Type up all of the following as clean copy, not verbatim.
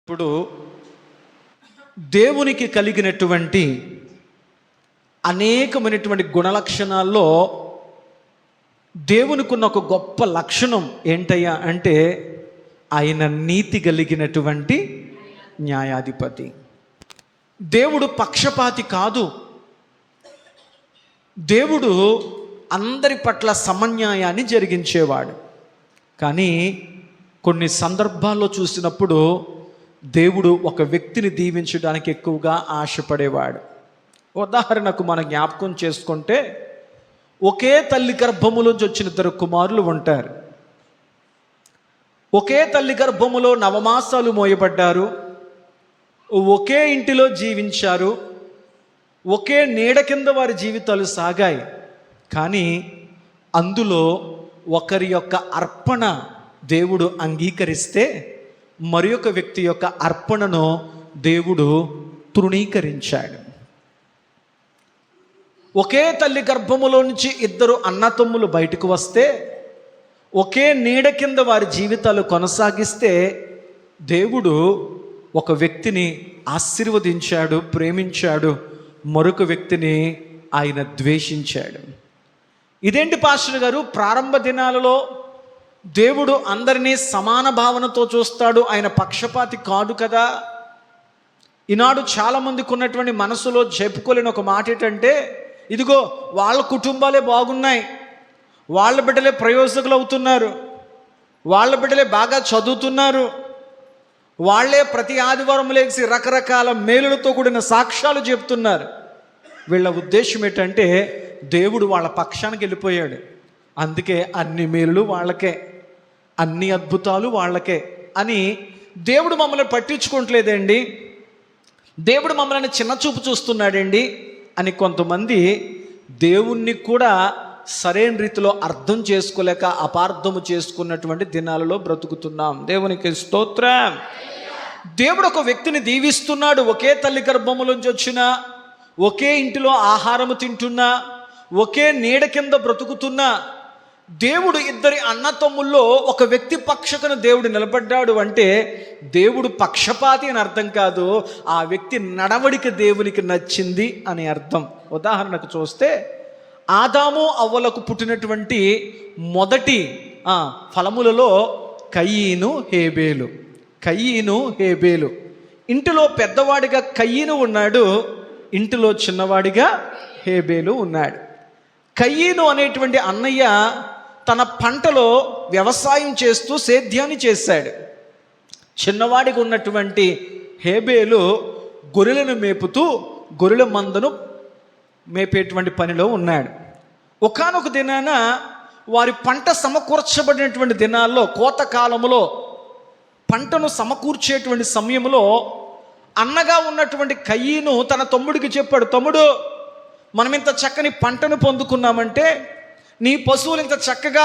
ఇప్పుడు దేవునికి కలిగినటువంటి అనేకమైనటువంటి గుణలక్షణాల్లో దేవునికి ఉన్న ఒక గొప్ప లక్షణం ఏంటయ్యా అంటే ఆయన నీతి కలిగినటువంటి న్యాయాధిపతి. దేవుడు పక్షపాతి కాదు. దేవుడు అందరి పట్ల సమన్యాయాన్ని జరిగించేవాడు. కానీ కొన్ని సందర్భాల్లో చూసినప్పుడు దేవుడు ఒక వ్యక్తిని దీవించడానికి ఎక్కువగా ఆశపడేవాడు. ఉదాహరణకు మనం జ్ఞాపకం చేసుకుంటే ఒకే తల్లి గర్భములోంచి వచ్చిన ఇద్దరు కుమారులు ఉంటారు. ఒకే తల్లి గర్భములో నవమాసాలు మోయబడ్డారు, ఒకే ఇంటిలో జీవించారు, ఒకే నీడ కింద వారి జీవితాలు సాగాయి. కానీ అందులో ఒకరి యొక్క అర్పణ దేవుడు అంగీకరిస్తే మరి ఒక వ్యక్తి యొక్క అర్పణను దేవుడు తృణీకరించాడు. ఒకే తల్లి గర్భములో నుంచి ఇద్దరు అన్నతమ్ములు బయటకు వస్తే ఒకే నీడ కింద వారి జీవితాలు కొనసాగిస్తే దేవుడు ఒక వ్యక్తిని ఆశీర్వదించాడు, ప్రేమించాడు, మరొక వ్యక్తిని ఆయన ద్వేషించాడు. ఇదేంటి పాస్టర్ గారు, ప్రారంభ దినాలలో దేవుడు అందరినీ సమాన భావనతో చూస్తాడు, ఆయన పక్షపాతి కాదు కదా. ఈనాడు చాలామందికి ఉన్నటువంటి మనసులో చెప్పుకోలేని ఒక మాట ఏంటంటే, ఇదిగో వాళ్ళ కుటుంబాలే బాగున్నాయి, వాళ్ళ బిడ్డలే ప్రయోజకులు అవుతున్నారు, వాళ్ళ బిడ్డలే బాగా చదువుతున్నారు, వాళ్ళే ప్రతి ఆదివారం లేచి రకరకాల మేలులతో కూడిన సాక్ష్యాలు చెప్తున్నారు. వీళ్ళ ఉద్దేశం ఏంటంటే దేవుడు వాళ్ళ పక్షానికి వెళ్ళిపోయాడు, అందుకే అన్ని మేలులు వాళ్ళకే, అన్ని అద్భుతాలు వాళ్ళకే అని దేవుడు మమ్మల్ని పట్టించుకోవట్లేదండి, దేవుడు మమ్మల్ని చిన్నచూపు చూస్తున్నాడండి అని కొంతమంది దేవుణ్ణి కూడా సరైన రీతిలో అర్థం చేసుకోలేక అపార్థము చేసుకున్నటువంటి దినాలలో బ్రతుకుతున్నాం. దేవునికి స్తోత్రం. దేవుడు ఒక వ్యక్తిని దీవిస్తున్నాడు. ఒకే తల్లి గర్భములోంచి వచ్చిన, ఒకే ఇంటిలో ఆహారము తింటున్నా, ఒకే నీడ కింద బ్రతుకుతున్నా దేవుడు ఇద్దరి అన్నతమ్ముల్లో ఒక వ్యక్తి పక్షకును దేవుడు నిలబడ్డాడు అంటే దేవుడు పక్షపాతి అని అర్థం కాదు, ఆ వ్యక్తి నడవడిక దేవునికి నచ్చింది అని అర్థం. ఉదాహరణకు చూస్తే ఆదాము అవ్వలకు పుట్టినటువంటి మొదటి ఫలములలో కయీను హేబేలు. ఇంటిలో పెద్దవాడిగా కయీను ఉన్నాడు, ఇంటిలో చిన్నవాడిగా హేబేలు ఉన్నాడు. కయీను అనేటువంటి అన్నయ్య తన పంటలో వ్యవసాయం చేస్తూ సేద్యాన్ని చేశాడు. చిన్నవాడిగా ఉన్నటువంటి హేబేలు గొర్రెలను మేపుతూ గొర్రెల మందను మేపేటువంటి పనిలో ఉన్నాడు. ఒకానొక దినాన వారి పంట సమకూర్చబడినటువంటి దినాల్లో, కోత కాలములో పంటను సమకూర్చేటువంటి సమయంలో అన్నగా ఉన్నటువంటి కయీను తన తమ్ముడికి చెప్పాడు, తమ్ముడు, మనం ఇంత చక్కని పంటను పొందుకున్నామంటే, నీ పశువులు ఇంత చక్కగా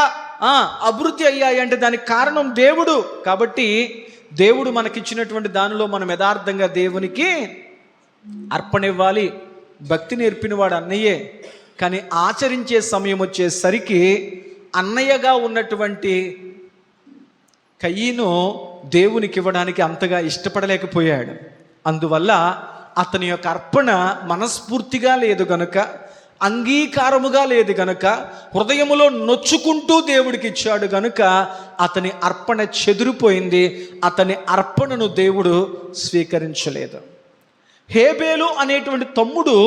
అభివృద్ధి అయ్యాయి అంటే దానికి కారణం దేవుడు. కాబట్టి దేవుడు మనకిచ్చినటువంటి దానిలో మనం యథార్థంగా దేవునికి అర్పణ ఇవ్వాలి. భక్తి నేర్పిన వాడు అన్నయ్యే, కానీ ఆచరించే సమయం వచ్చేసరికి అన్నయ్యగా ఉన్నటువంటి కయీను దేవునికి ఇవ్వడానికి అంతగా ఇష్టపడలేకపోయాడు. అందువల్ల అతని యొక్క అర్పణ మనస్ఫూర్తిగా లేదు గనుక, అంగీకారముగా లేదు గనుక, హృదయములో నొచ్చుకుంటూ దేవుడికి ఇచ్చాడు గనుక అతని అర్పణ చెదిరిపోయింది. అతని అర్పణను దేవుడు స్వీకరించలేదు. హేబేలు అనేటువంటి తమ్ముడు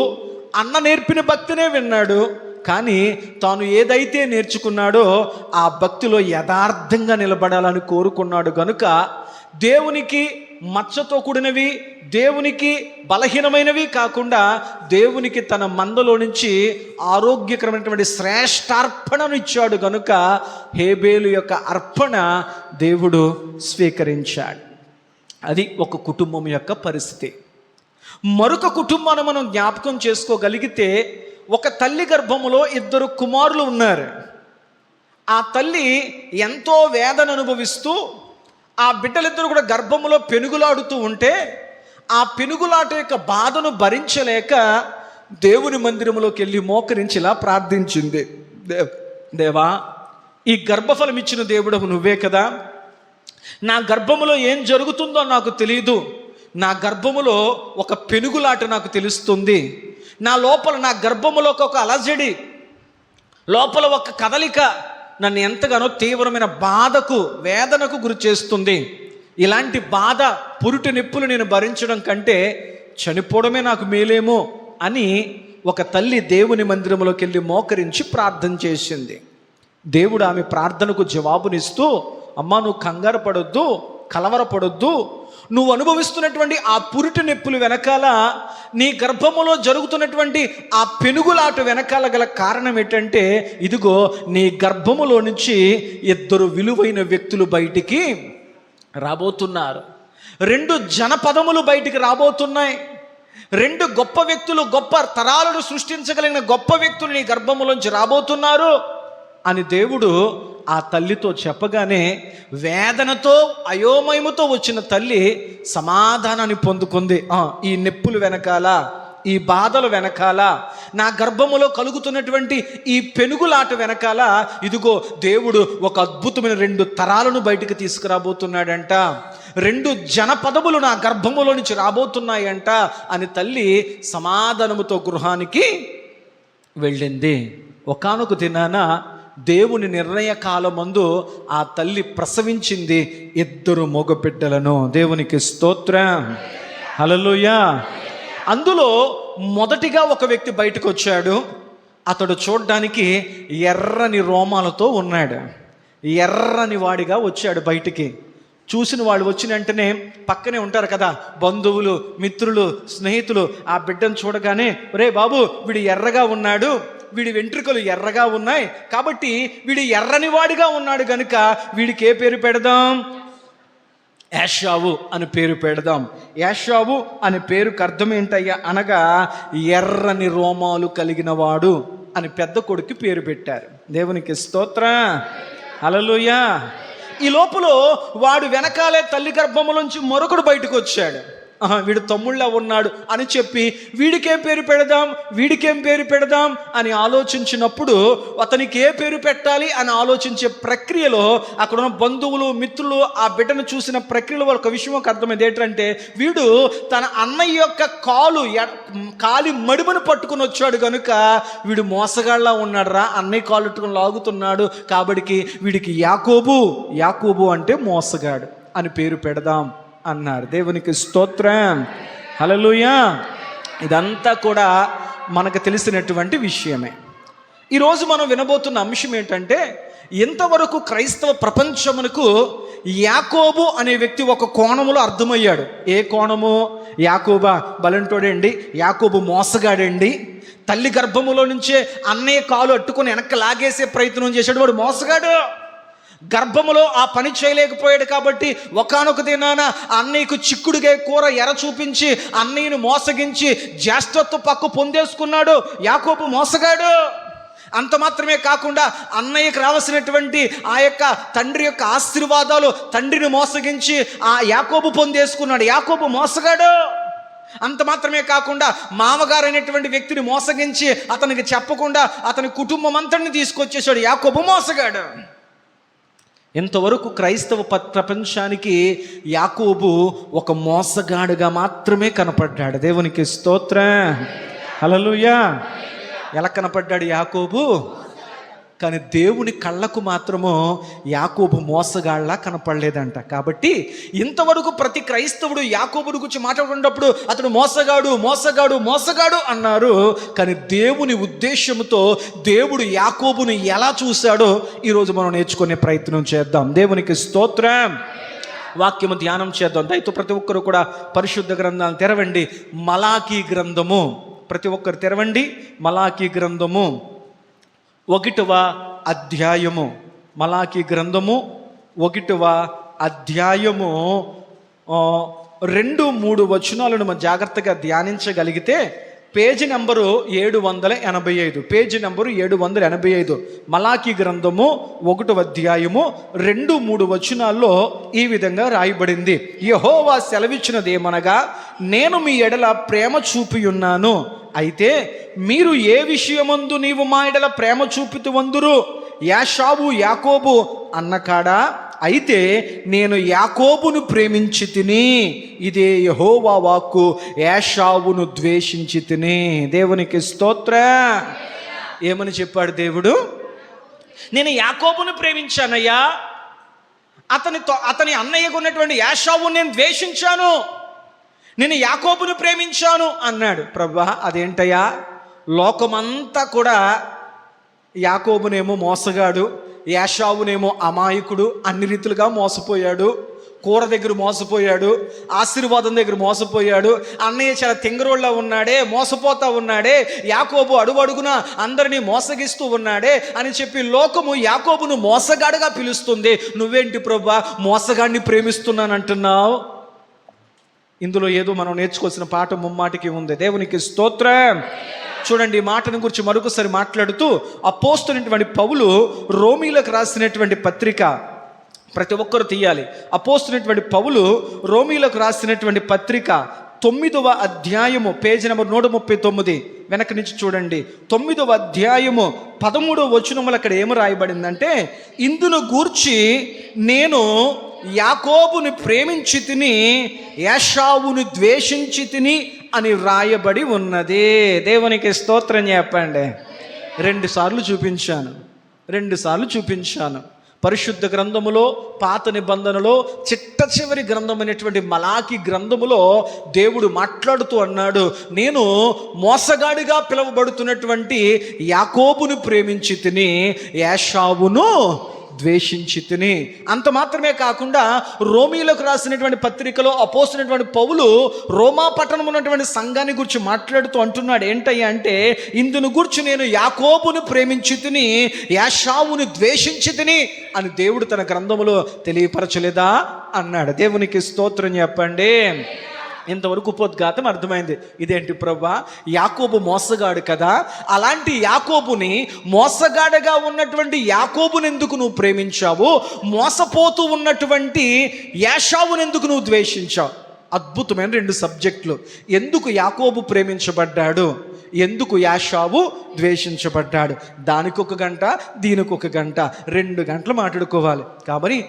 అన్న నేర్పిన భక్తినే విన్నాడు, కానీ తాను ఏదైతే నేర్చుకున్నాడో ఆ భక్తిలో యథార్థంగా నిలబడాలని కోరుకున్నాడు గనుక దేవునికి మచ్చతో కూడినవి, దేవునికి బలహీనమైనవి కాకుండా దేవునికి తన మందలో నుంచి ఆరోగ్యకరమైనటువంటి శ్రేష్టార్పణను ఇచ్చాడు గనుక హేబేలు యొక్క అర్పణ దేవుడు స్వీకరించాడు. అది ఒక కుటుంబం యొక్క పరిస్థితి. మరొక కుటుంబాన్ని మనం జ్ఞాపకం చేసుకోగలిగితే, ఒక తల్లి గర్భములో ఇద్దరు కుమారులు ఉన్నారు. ఆ తల్లి ఎంతో వేదన అనుభవిస్తూ ఆ బిడ్డలిద్దరూ కూడా గర్భములో పెనుగులాడుతూ ఉంటే ఆ పెనుగులాట యొక్క బాధను భరించలేక దేవుని మందిరంలోకి వెళ్ళి మోకరించి ఇలా ప్రార్థించింది, దేవా, ఈ గర్భఫలం ఇచ్చిన దేవుడవు నువ్వే కదా, నా గర్భములో ఏం జరుగుతుందో నాకు తెలియదు. నా గర్భములో ఒక పెనుగులాట నాకు తెలుస్తుంది. నా లోపల, నా గర్భములో ఒక అలజడి, లోపల ఒక కదలిక నన్ను ఎంతగానో తీవ్రమైన బాధకు, వేదనకు గురి చేస్తుంది. ఇలాంటి బాధ, పురుటి నొప్పులు నేను భరించడం కంటే చనిపోవడమే నాకు మేలేమో అని ఒక తల్లి దేవుని మందిరంలోకి వెళ్ళి మోకరించి ప్రార్థన చేసింది. దేవుడు ఆమె ప్రార్థనకు జవాబునిస్తూ, అమ్మా నువ్వు కంగారు పడొద్దు, కలవరపడొద్దు. నువ్వు అనుభవిస్తున్నటువంటి ఆ పురిటి నొప్పులు వెనకాల, నీ గర్భములో జరుగుతున్నటువంటి ఆ పెనుగులాట వెనకాల గల కారణం ఏంటంటే, ఇదిగో నీ గర్భములో నుంచి 2 విలువైన వ్యక్తులు బయటికి రాబోతున్నారు. 2 జనపదములు బయటికి రాబోతున్నాయి. 2 గొప్ప వ్యక్తులు, గొప్ప తరాలను సృష్టించగలిగిన గొప్ప వ్యక్తులు నీ గర్భములోంచి రాబోతున్నారు అని దేవుడు ఆ తల్లితో చెప్పగానే, వేదనతో అయోమయముతో వచ్చిన తల్లి సమాధానాన్ని పొందుకుంది. ఈ నొప్పులు వెనకాల, ఈ బాధల వెనకాల, నా గర్భములో కలుగుతున్నటువంటి ఈ పెనుగులాట వెనకాల ఇదిగో దేవుడు ఒక అద్భుతమైన 2 తరాలను బయటికి తీసుకురాబోతున్నాడంట. 2 జనపదములు నా గర్భములో నుంచి రాబోతున్నాయంట అని తల్లి సమాధానముతో గృహానికి వెళ్ళింది. ఒకానొక దినాన దేవుని నిర్ణయ కాలమందు ఆ తల్లి ప్రసవించింది 2 మగబిడ్డలను. దేవునికి స్తోత్రం, హల్లెలూయా. అందులో మొదటిగా ఒక వ్యక్తి బయటకు వచ్చాడు. అతడు చూడడానికి ఎర్రని రోమాలతో ఉన్నాడు. ఎర్రని వాడిగా వచ్చాడు బయటికి. చూసిన వాళ్ళు వచ్చిన వెంటనే పక్కనే ఉంటారు కదా బంధువులు, మిత్రులు, స్నేహితులు, ఆ బిడ్డను చూడగానే, రే బాబు వీడు ఎర్రగా ఉన్నాడు, వీడి వెంట్రుకలు ఎర్రగా ఉన్నాయి, కాబట్టి వీడు ఎర్రని వాడిగా ఉన్నాడు కనుక వీడికి ఏ పేరు పెడదాం? యాషావు అని పేరు పెడదాం. యాషావు అనే పేరుకు అర్థం ఏంటయ్యా అనగా, ఎర్రని రోమాలు కలిగిన వాడు అని పెద్ద కొడుకు పేరు పెట్టారు. దేవునికి స్తోత్రం, హల్లెలూయా. ఈ లోపల వాడు వెనకాలే తల్లి గర్భములోంచి మరొకడు బయటకు వచ్చాడు. వీడు తమ్ముళ్ళ ఉన్నాడు అని చెప్పి వీడికేం పేరు పెడదాం, వీడికేం పేరు పెడదాం అని ఆలోచించినప్పుడు, అతనికి ఏ పేరు పెట్టాలి అని ఆలోచించే ప్రక్రియలో అక్కడ ఉన్న బంధువులు, మిత్రులు ఆ బిడ్డను చూసిన ప్రక్రియలో ఒక విషయం అర్థమైంది. ఏంటంటే, వీడు తన అన్నయ్య యొక్క కాలి మడిమను పట్టుకుని వచ్చాడు కనుక వీడు మోసగాళ్ళ ఉన్నాడు రా, అన్నయ్య కాలు పట్టుకుని లాగుతున్నాడు కాబట్టి వీడికి యాకోబు అంటే మోసగాడు అని పేరు పెడదాం అన్నారు. దేవునికి స్తోత్రం, హల్లెలూయా. ఇదంతా కూడా మనకు తెలిసినటువంటి విషయమే. ఈరోజు మనం వినబోతున్న అంశం ఏంటంటే, ఇంతవరకు క్రైస్తవ ప్రపంచమునకు యాకోబు అనే వ్యక్తి ఒక కోణములో అర్థమయ్యాడు. ఏ కోణము? యాకోబా బలంటోడండి, యాకోబు మోసగాడండి, తల్లి గర్భములో నుంచే అన్నయ్య కాలు అట్టుకొని వెనక్కి లాగేసే ప్రయత్నం చేశాడు, వాడు మోసగాడు. గర్భములో ఆ పని చేయలేకపోయాడు కాబట్టి ఒకానొక దినాన అన్నయ్యకు చిక్కుడుగా కూర ఎర చూపించి అన్నయ్యను మోసగించి జ్యేష్ఠత్వ పక్కు పొందేసుకున్నాడు. యాకోబు మోసగాడు. అంత మాత్రమే కాకుండా అన్నయ్యకు రావాల్సినటువంటి ఆ యొక్క తండ్రి యొక్క ఆశీర్వాదాలు తండ్రిని మోసగించి ఆ యాకోబు పొందేసుకున్నాడు. యాకోబు మోసగాడు. అంత మాత్రమే కాకుండా మామగారు అనేటువంటి వ్యక్తిని మోసగించి అతనికి చెప్పకుండా అతని కుటుంబం అంతటిని తీసుకొచ్చేసాడు. యాకోబు మోసగాడు. ఇంతవరకు క్రైస్తవ ప్రపంచానికి యాకోబు ఒక మోసగాడుగా మాత్రమే కనపడ్డాడు. దేవునికి స్తోత్రం, హల్లెలూయా. ఎలా కనపడ్డాడు యాకోబు? కానీ దేవుని కళ్ళకు మాత్రము యాకోబు మోసగాళ్ళ కనపడలేదంట. కాబట్టి ఇంతవరకు ప్రతి క్రైస్తవుడు యాకోబుని గురించి మాట్లాడుకున్నప్పుడు అతడు మోసగాడు అన్నారు. కానీ దేవుని ఉద్దేశంతో దేవుడు యాకోబుని ఎలా చూశాడో ఈరోజు మనం నేర్చుకునే ప్రయత్నం చేద్దాం. దేవునికి స్తోత్రం. వాక్యము ధ్యానం చేద్దాం. దయతో ప్రతి ఒక్కరు కూడా పరిశుద్ధ గ్రంథాలను తెరవండి. మలాకీ గ్రంథము, ప్రతి ఒక్కరు తెరవండి. మలాకీ గ్రంథము 1వ అధ్యాయము. మలాకీ గ్రంథము 1వ అధ్యాయము 2-3 వచనాలను మనం జాగ్రత్తగా ధ్యానించగలిగితే page number 785. Page number 785. Malachi గ్రంథము 1వ అధ్యాయము 2-3 వచనాల్లో ఈ విధంగా రాయబడింది. యెహోవా సెలవిచ్చినదేమనగా, నేను మీ ఎడల ప్రేమ చూపి ఉన్నాను, అయితే మీరు ఏ విషయమందు నీవు మా ఎడల ప్రేమ చూపుతూ వందురు? యాషావు యాకోబు అన్నకాడా అయితే నేను యాకోబును ప్రేమించి తిని, ఇదే యెహోవా వాక్కు, ఏశావును ద్వేషించి తిని. దేవునికి స్తోత్రం. ఏమని చెప్పాడు దేవుడు? నేను యాకోబును ప్రేమించానయ్యా, అతని అన్నయ్యకు ఉన్నటువంటి ఏశావును నేను ద్వేషించాను, నేను యాకోబును ప్రేమించాను అన్నాడు. ప్రభువా అదేంటయ్యా? లోకమంతా కూడా యాకోబునేమో మోసగాడు, ఏశావునేమో అమాయకుడు, అన్ని రీతులుగా మోసపోయాడు. కూర దగ్గర మోసపోయాడు, ఆశీర్వాదం దగ్గర మోసపోయాడు, అన్నయ్య చాలా తింగరోళ్ళ ఉన్నాడే, మోసపోతా ఉన్నాడే, యాకోబు అడుగడుగున అందరినీ మోసగిస్తూ ఉన్నాడే అని చెప్పి లోకము యాకోబును మోసగాడుగా పిలుస్తుంది. నువ్వేంటి ప్రభువా మోసగాడిని ప్రేమిస్తున్నానంటున్నావు? ఇందులో ఏదో మనం నేర్చుకోవాల్సిన పాఠం ముమ్మాటికి ఉంది. దేవునికి స్తోత్రం. చూడండి, ఈ మాటను గురించి మరొకసారి మాట్లాడుతూ అపోస్తలుడైనటువంటి పౌలు రోమీలకు రాసినటువంటి పత్రిక ప్రతి ఒక్కరు తీయాలి. అపోస్తలుడైనటువంటి పౌలు రోమీలకు రాసినటువంటి పత్రిక 9వ అధ్యాయము, పేజీ నెంబర్ 139, వెనక నుంచి చూడండి. 9వ అధ్యాయము 13వ వచనములు అక్కడ ఏమి రాయబడిందంటే, ఇందును గూర్చి నేను యాకోబుని ప్రేమించి తిని, ఏశావును ద్వేషించి తిని అని వ్రాయబడి ఉన్నది. దేవునికి స్తోత్రం చెప్పండి. 2 సార్లు చూపించాను. పరిశుద్ధ గ్రంథములో, పాత నిబంధనలో, చిట్ట చివరి గ్రంథమైనటువంటి మలాకి గ్రంథములో దేవుడు మాట్లాడుతూ అన్నాడు, నేను మోసగాడిగా పిలువబడుతున్నటువంటి యాకోబును ప్రేమించి తిని, ఏశావును ద్వేషించి తిని. అంత మాత్రమే కాకుండా రోమీలకు రాసినటువంటి పత్రికలో అపోస్తలుడైనటువంటి పౌలు రోమా పట్టణం ఉన్నటువంటి సంఘాన్ని గురించి మాట్లాడుతూ అంటున్నాడు. ఏంటయ్యా అంటే, ఇందును గురించి నేను యాకోబును ప్రేమించి తిని, ఏశావును ద్వేషించి తిని అని దేవుడు తన గ్రంథములో తెలియపరచలేదా అన్నాడు. దేవునికి స్తోత్రం చెప్పండి. ఇంతవరకు ఉపోద్ఘాతం అర్థమైంది. ఇదేంటి ప్రభువా, యాకోబు మోసగాడు కదా, అలాంటి యాకోబుని, మోసగాడుగా ఉన్నటువంటి యాకోబుని ఎందుకు నువ్వు ప్రేమించావు? మోసపోతూ ఉన్నటువంటి ఏశావుని ఎందుకు నువ్వు ద్వేషించావు? అద్భుతమైన 2 సబ్జెక్టులు. ఎందుకు యాకోబు ప్రేమించబడ్డాడు, ఎందుకు ఏశావు ద్వేషించబడ్డాడు, దానికి 1 గంట, దీనికి 1 గంట, 2 గంటలు మాట్లాడుకోవాలి.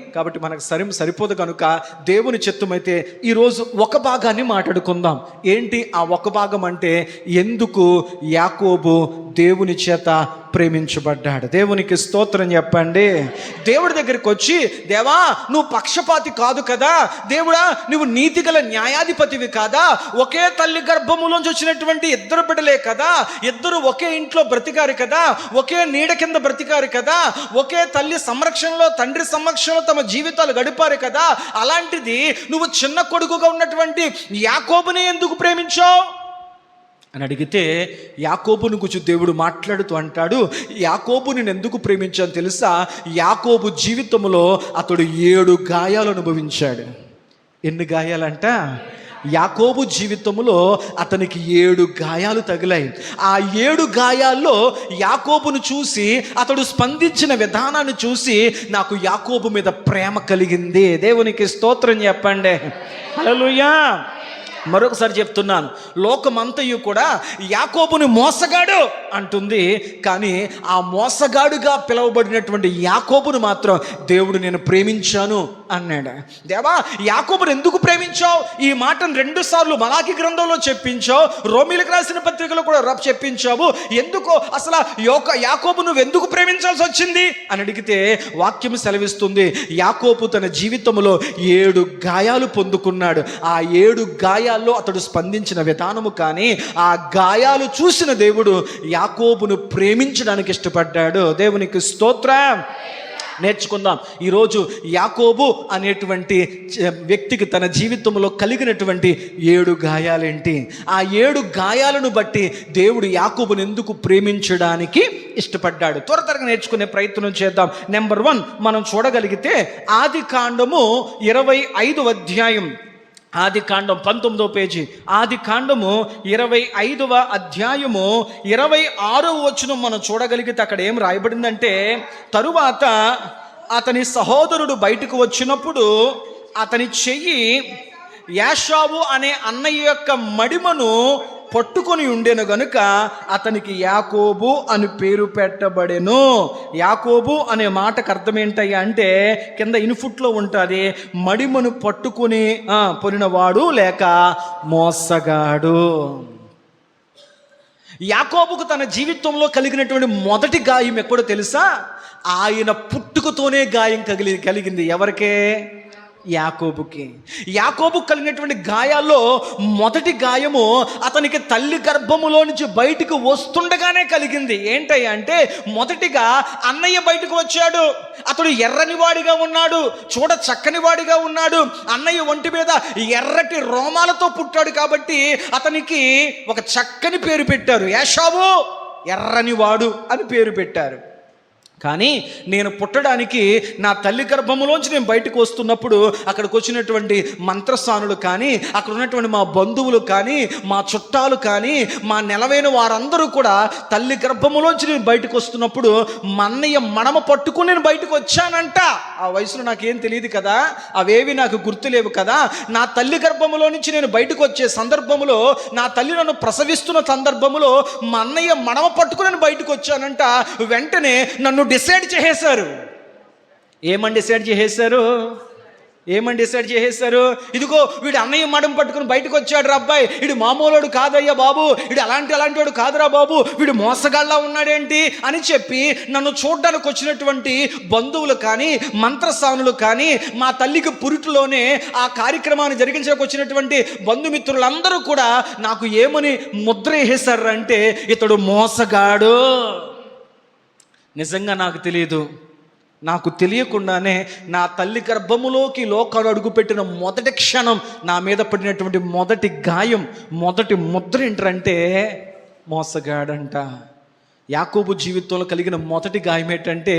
కాబట్టి మనకు సరిపోదు కనుక దేవుని చిత్తమైతే ఈరోజు ఒక భాగాన్ని మాట్లాడుకుందాం. ఏంటి ఆ ఒక భాగం అంటే, ఎందుకు యాకోబు దేవుని చేత ప్రేమించబడ్డాడు. దేవునికి స్తోత్రం చెప్పండి. దేవుడి దగ్గరికి వచ్చి, దేవా నువ్వు పక్షపాతి కాదు కదా, దేవుడా నువ్వు నీతిగల న్యాయాధిపతివి కాదా, ఒకే తల్లి గర్భములోంచి వచ్చినటువంటి 2 బిడ్డలే కదా, 2 ఒకే ఇంట్లో బ్రతికారు కదా, ఒకే నీడ కింద బ్రతికారు కదా, ఒకే తల్లి సంరక్షణలో, తండ్రి సంరక్షణలో తమ జీవితాలు గడిపారు కదా, అలాంటిది నువ్వు చిన్న కొడుకుగా ఉన్నటువంటి యాకోబుని ఎందుకు ప్రేమించావు అని అడిగితే, యాకోబుని గురించి దేవుడు మాట్లాడుతూ అంటాడు, యాకోబుని నేను ఎందుకు ప్రేమించాను తెలుసా? యాకోబు జీవితంలో అతడు 7 గాయాలు అనుభవించాడు. ఎన్ని గాయాలంట? యాకోబు జీవితంలో అతనికి 7 గాయాలు తగిలాయి. ఆ 7 గాయాల్లో యాకోబును చూసి, అతడు స్పందించిన విధానాన్ని చూసి నాకు యాకోబు మీద ప్రేమ కలిగింది. దేవునికి స్తోత్రం చెప్పండి. హల్లెలూయా. మరొకసారి చెప్తున్నాను, లోకమంతయు కూడా యాకోబుని మోసగాడు అంటుంది, కానీ ఆ మోసగాడుగా పిలువబడినటువంటి యాకోబును మాత్రం దేవుడు నేను ప్రేమించాను అన్నాడు. దేవా యాకోబుని ఎందుకు ప్రేమించావు? ఈ మాటను 2 సార్లు మలాకి గ్రంథంలో చెప్పించావు, రోమీలకు రాసిన పత్రికలో కూడా చెప్పించావు. ఎందుకు అసలు యాకోబు నువ్వు ఎందుకు ప్రేమించాల్సి వచ్చింది అని అడిగితే, వాక్యం సెలవిస్తుంది, యాకోబు తన జీవితంలో 7 గాయాలు పొందుకున్నాడు. ఆ 7 గాయాల్లో అతడు స్పందించిన విధానము కానీ, ఆ గాయాలు చూసిన దేవుడు యాకోబును ప్రేమించడానికి ఇష్టపడ్డాడు. దేవునికి స్తోత్రం. నేర్చుకుందాం ఈరోజు యాకోబు అనేటువంటి వ్యక్తికి తన జీవితంలో కలిగినటువంటి 7 గాయాలేంటి, ఆ 7 గాయాలను బట్టి దేవుడు యాకోబును ఎందుకు ప్రేమించడానికి ఇష్టపడ్డాడు. త్వరగా నేర్చుకునే ప్రయత్నం చేద్దాం. నెంబర్ 1 మనం చూడగలిగితే ఆదికాండము 25వ అధ్యాయం, ఆదికాండం 19వ పేజీ, ఆదికాండము 25వ అధ్యాయము 26వ వచనం మనం చూడగలిగితే అక్కడ ఏం రాయబడిందంటే, తరువాత అతని సహోదరుడు బయటకు వచ్చినప్పుడు అతని చెయ్యి ఏశావు అనే అన్నయ్య యొక్క మడిమను పట్టుకొని ఉండెను గనుక అతనికి యాకోబు అని పేరు పెట్టబడెను. యాకోబు అనే మాటకు అర్థం ఏంటయ్యా అంటే కింద ఇన్ఫుట్లో ఉంటుంది, మడిమను పట్టుకుని పొనినవాడు లేక మోసగాడు. యాకోబుకు తన జీవితంలో కలిగినటువంటి మొదటి గాయం ఎక్కడో తెలుసా? ఆయన పుట్టుకతోనే గాయం కలిగింది. ఎవరికే? యాకోబుకి. యాకోబు కలిగినటువంటి గాయాల్లో మొదటి గాయము అతనికి తల్లి గర్భములో నుంచి బయటకు వస్తుండగానే కలిగింది. ఏంటయ్యా అంటే మొదటిగా అన్నయ్య బయటకు వచ్చాడు. అతడు ఎర్రని వాడిగా ఉన్నాడు, చూడ చక్కని వాడిగా ఉన్నాడు. అన్నయ్య ఒంటి మీద ఎర్రటి రోమాలతో పుట్టాడు కాబట్టి అతనికి ఒక చక్కని పేరు పెట్టారు, ఏశావు, ఎర్రని వాడు అని పేరు పెట్టారు. కానీ నేను పుట్టడానికి నా తల్లి గర్భములోంచి నేను బయటకు వస్తున్నప్పుడు అక్కడికి వచ్చినటువంటి మంత్రస్థానులు కానీ, అక్కడ ఉన్నటువంటి మా బంధువులు కానీ, మా చుట్టాలు కానీ, మా నెలవైన వారందరూ కూడా తల్లి గర్భములోంచి నేను బయటకు వస్తున్నప్పుడు మా అన్నయ్య మడమ పట్టుకుని నేను బయటకు వచ్చానంట. ఆ వయసులో నాకేం తెలియదు కదా, అవేవి నాకు గుర్తులేవు కదా. నా తల్లి గర్భములో నుంచి నేను బయటకు వచ్చే సందర్భంలో, నా తల్లి నన్ను ప్రసవిస్తున్న సందర్భంలో మా అన్నయ్య మడమ పట్టుకుని నేను బయటకు వచ్చానంట. వెంటనే నన్ను డిసైడ్ చేసేశారు. ఏమని డిసైడ్ చేసేశారు? ఇదిగో వీడు అన్నయ్య మడం పట్టుకుని బయటకు వచ్చాడు రా అబ్బాయి, వీడు మామూలుడు కాదయ్యా బాబు, వీడు అలాంటి వాడు కాదురా బాబు, వీడు మోసగాళ్ళ ఉన్నాడేంటి అని చెప్పి నన్ను చూడడానికి వచ్చినటువంటి బంధువులు కానీ, మంత్రస్థానులు కానీ, మా తల్లికి పురిటిలోనే ఆ కార్యక్రమాన్ని జరిగించడానికి వచ్చినటువంటి బంధుమిత్రులందరూ కూడా నాకు ఏమని ముద్ర వేసేశారు అంటే, ఇతడు మోసగాడు. నిజంగా నాకు తెలియదు. నాకు తెలియకుండానే నా తల్లి గర్భములోకి లోకాలు అడుగుపెట్టిన మొదటి క్షణం నా మీద పడినటువంటి మొదటి గాయం, మొదటి ముద్ర ఏంటంటే మోసగాడంట. యాకోబు జీవితంలో కలిగిన మొదటి గాయం ఏంటంటే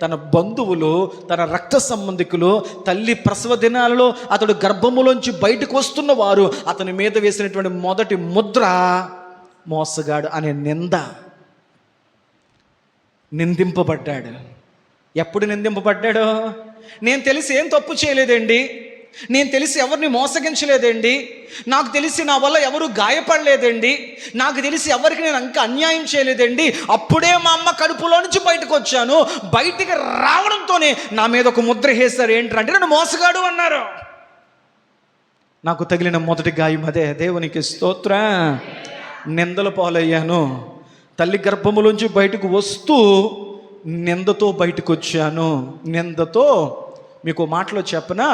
తన బంధువులు, తన రక్త సంబంధికులు తల్లి ప్రసవ దినాలలో అతడు గర్భములోంచి బయటకు వస్తున్న వారు అతని మీద వేసినటువంటి మొదటి ముద్ర మోసగాడు అనే నింద. నిందింపబడ్డాడు. ఎప్పుడు నిందింపబడ్డాడో? నేను తెలిసి ఏం తప్పు చేయలేదండి, నేను తెలిసి ఎవరిని మోసగించలేదండి, నాకు తెలిసి నా వల్ల ఎవరు గాయపడలేదండి, నాకు తెలిసి ఎవరికి నేను ఇంకా అన్యాయం చేయలేదండి. అప్పుడే మా అమ్మ కడుపులో నుంచి బయటకు వచ్చాను, బయటికి రావడంతోనే నా మీద ఒక ముద్ర వేశారు. ఏంటంటే నన్ను మోసగాడు అన్నారు. నాకు తగిలిన మొదటి గాయం అదే. దేవునికి స్తోత్రం. నిందల పాలయ్యాను. తల్లి గర్భములోంచి బయటకు వస్తూ నిందతో బయటకు వచ్చాను. నిందతో. మీకు మాటలో చెప్పనా,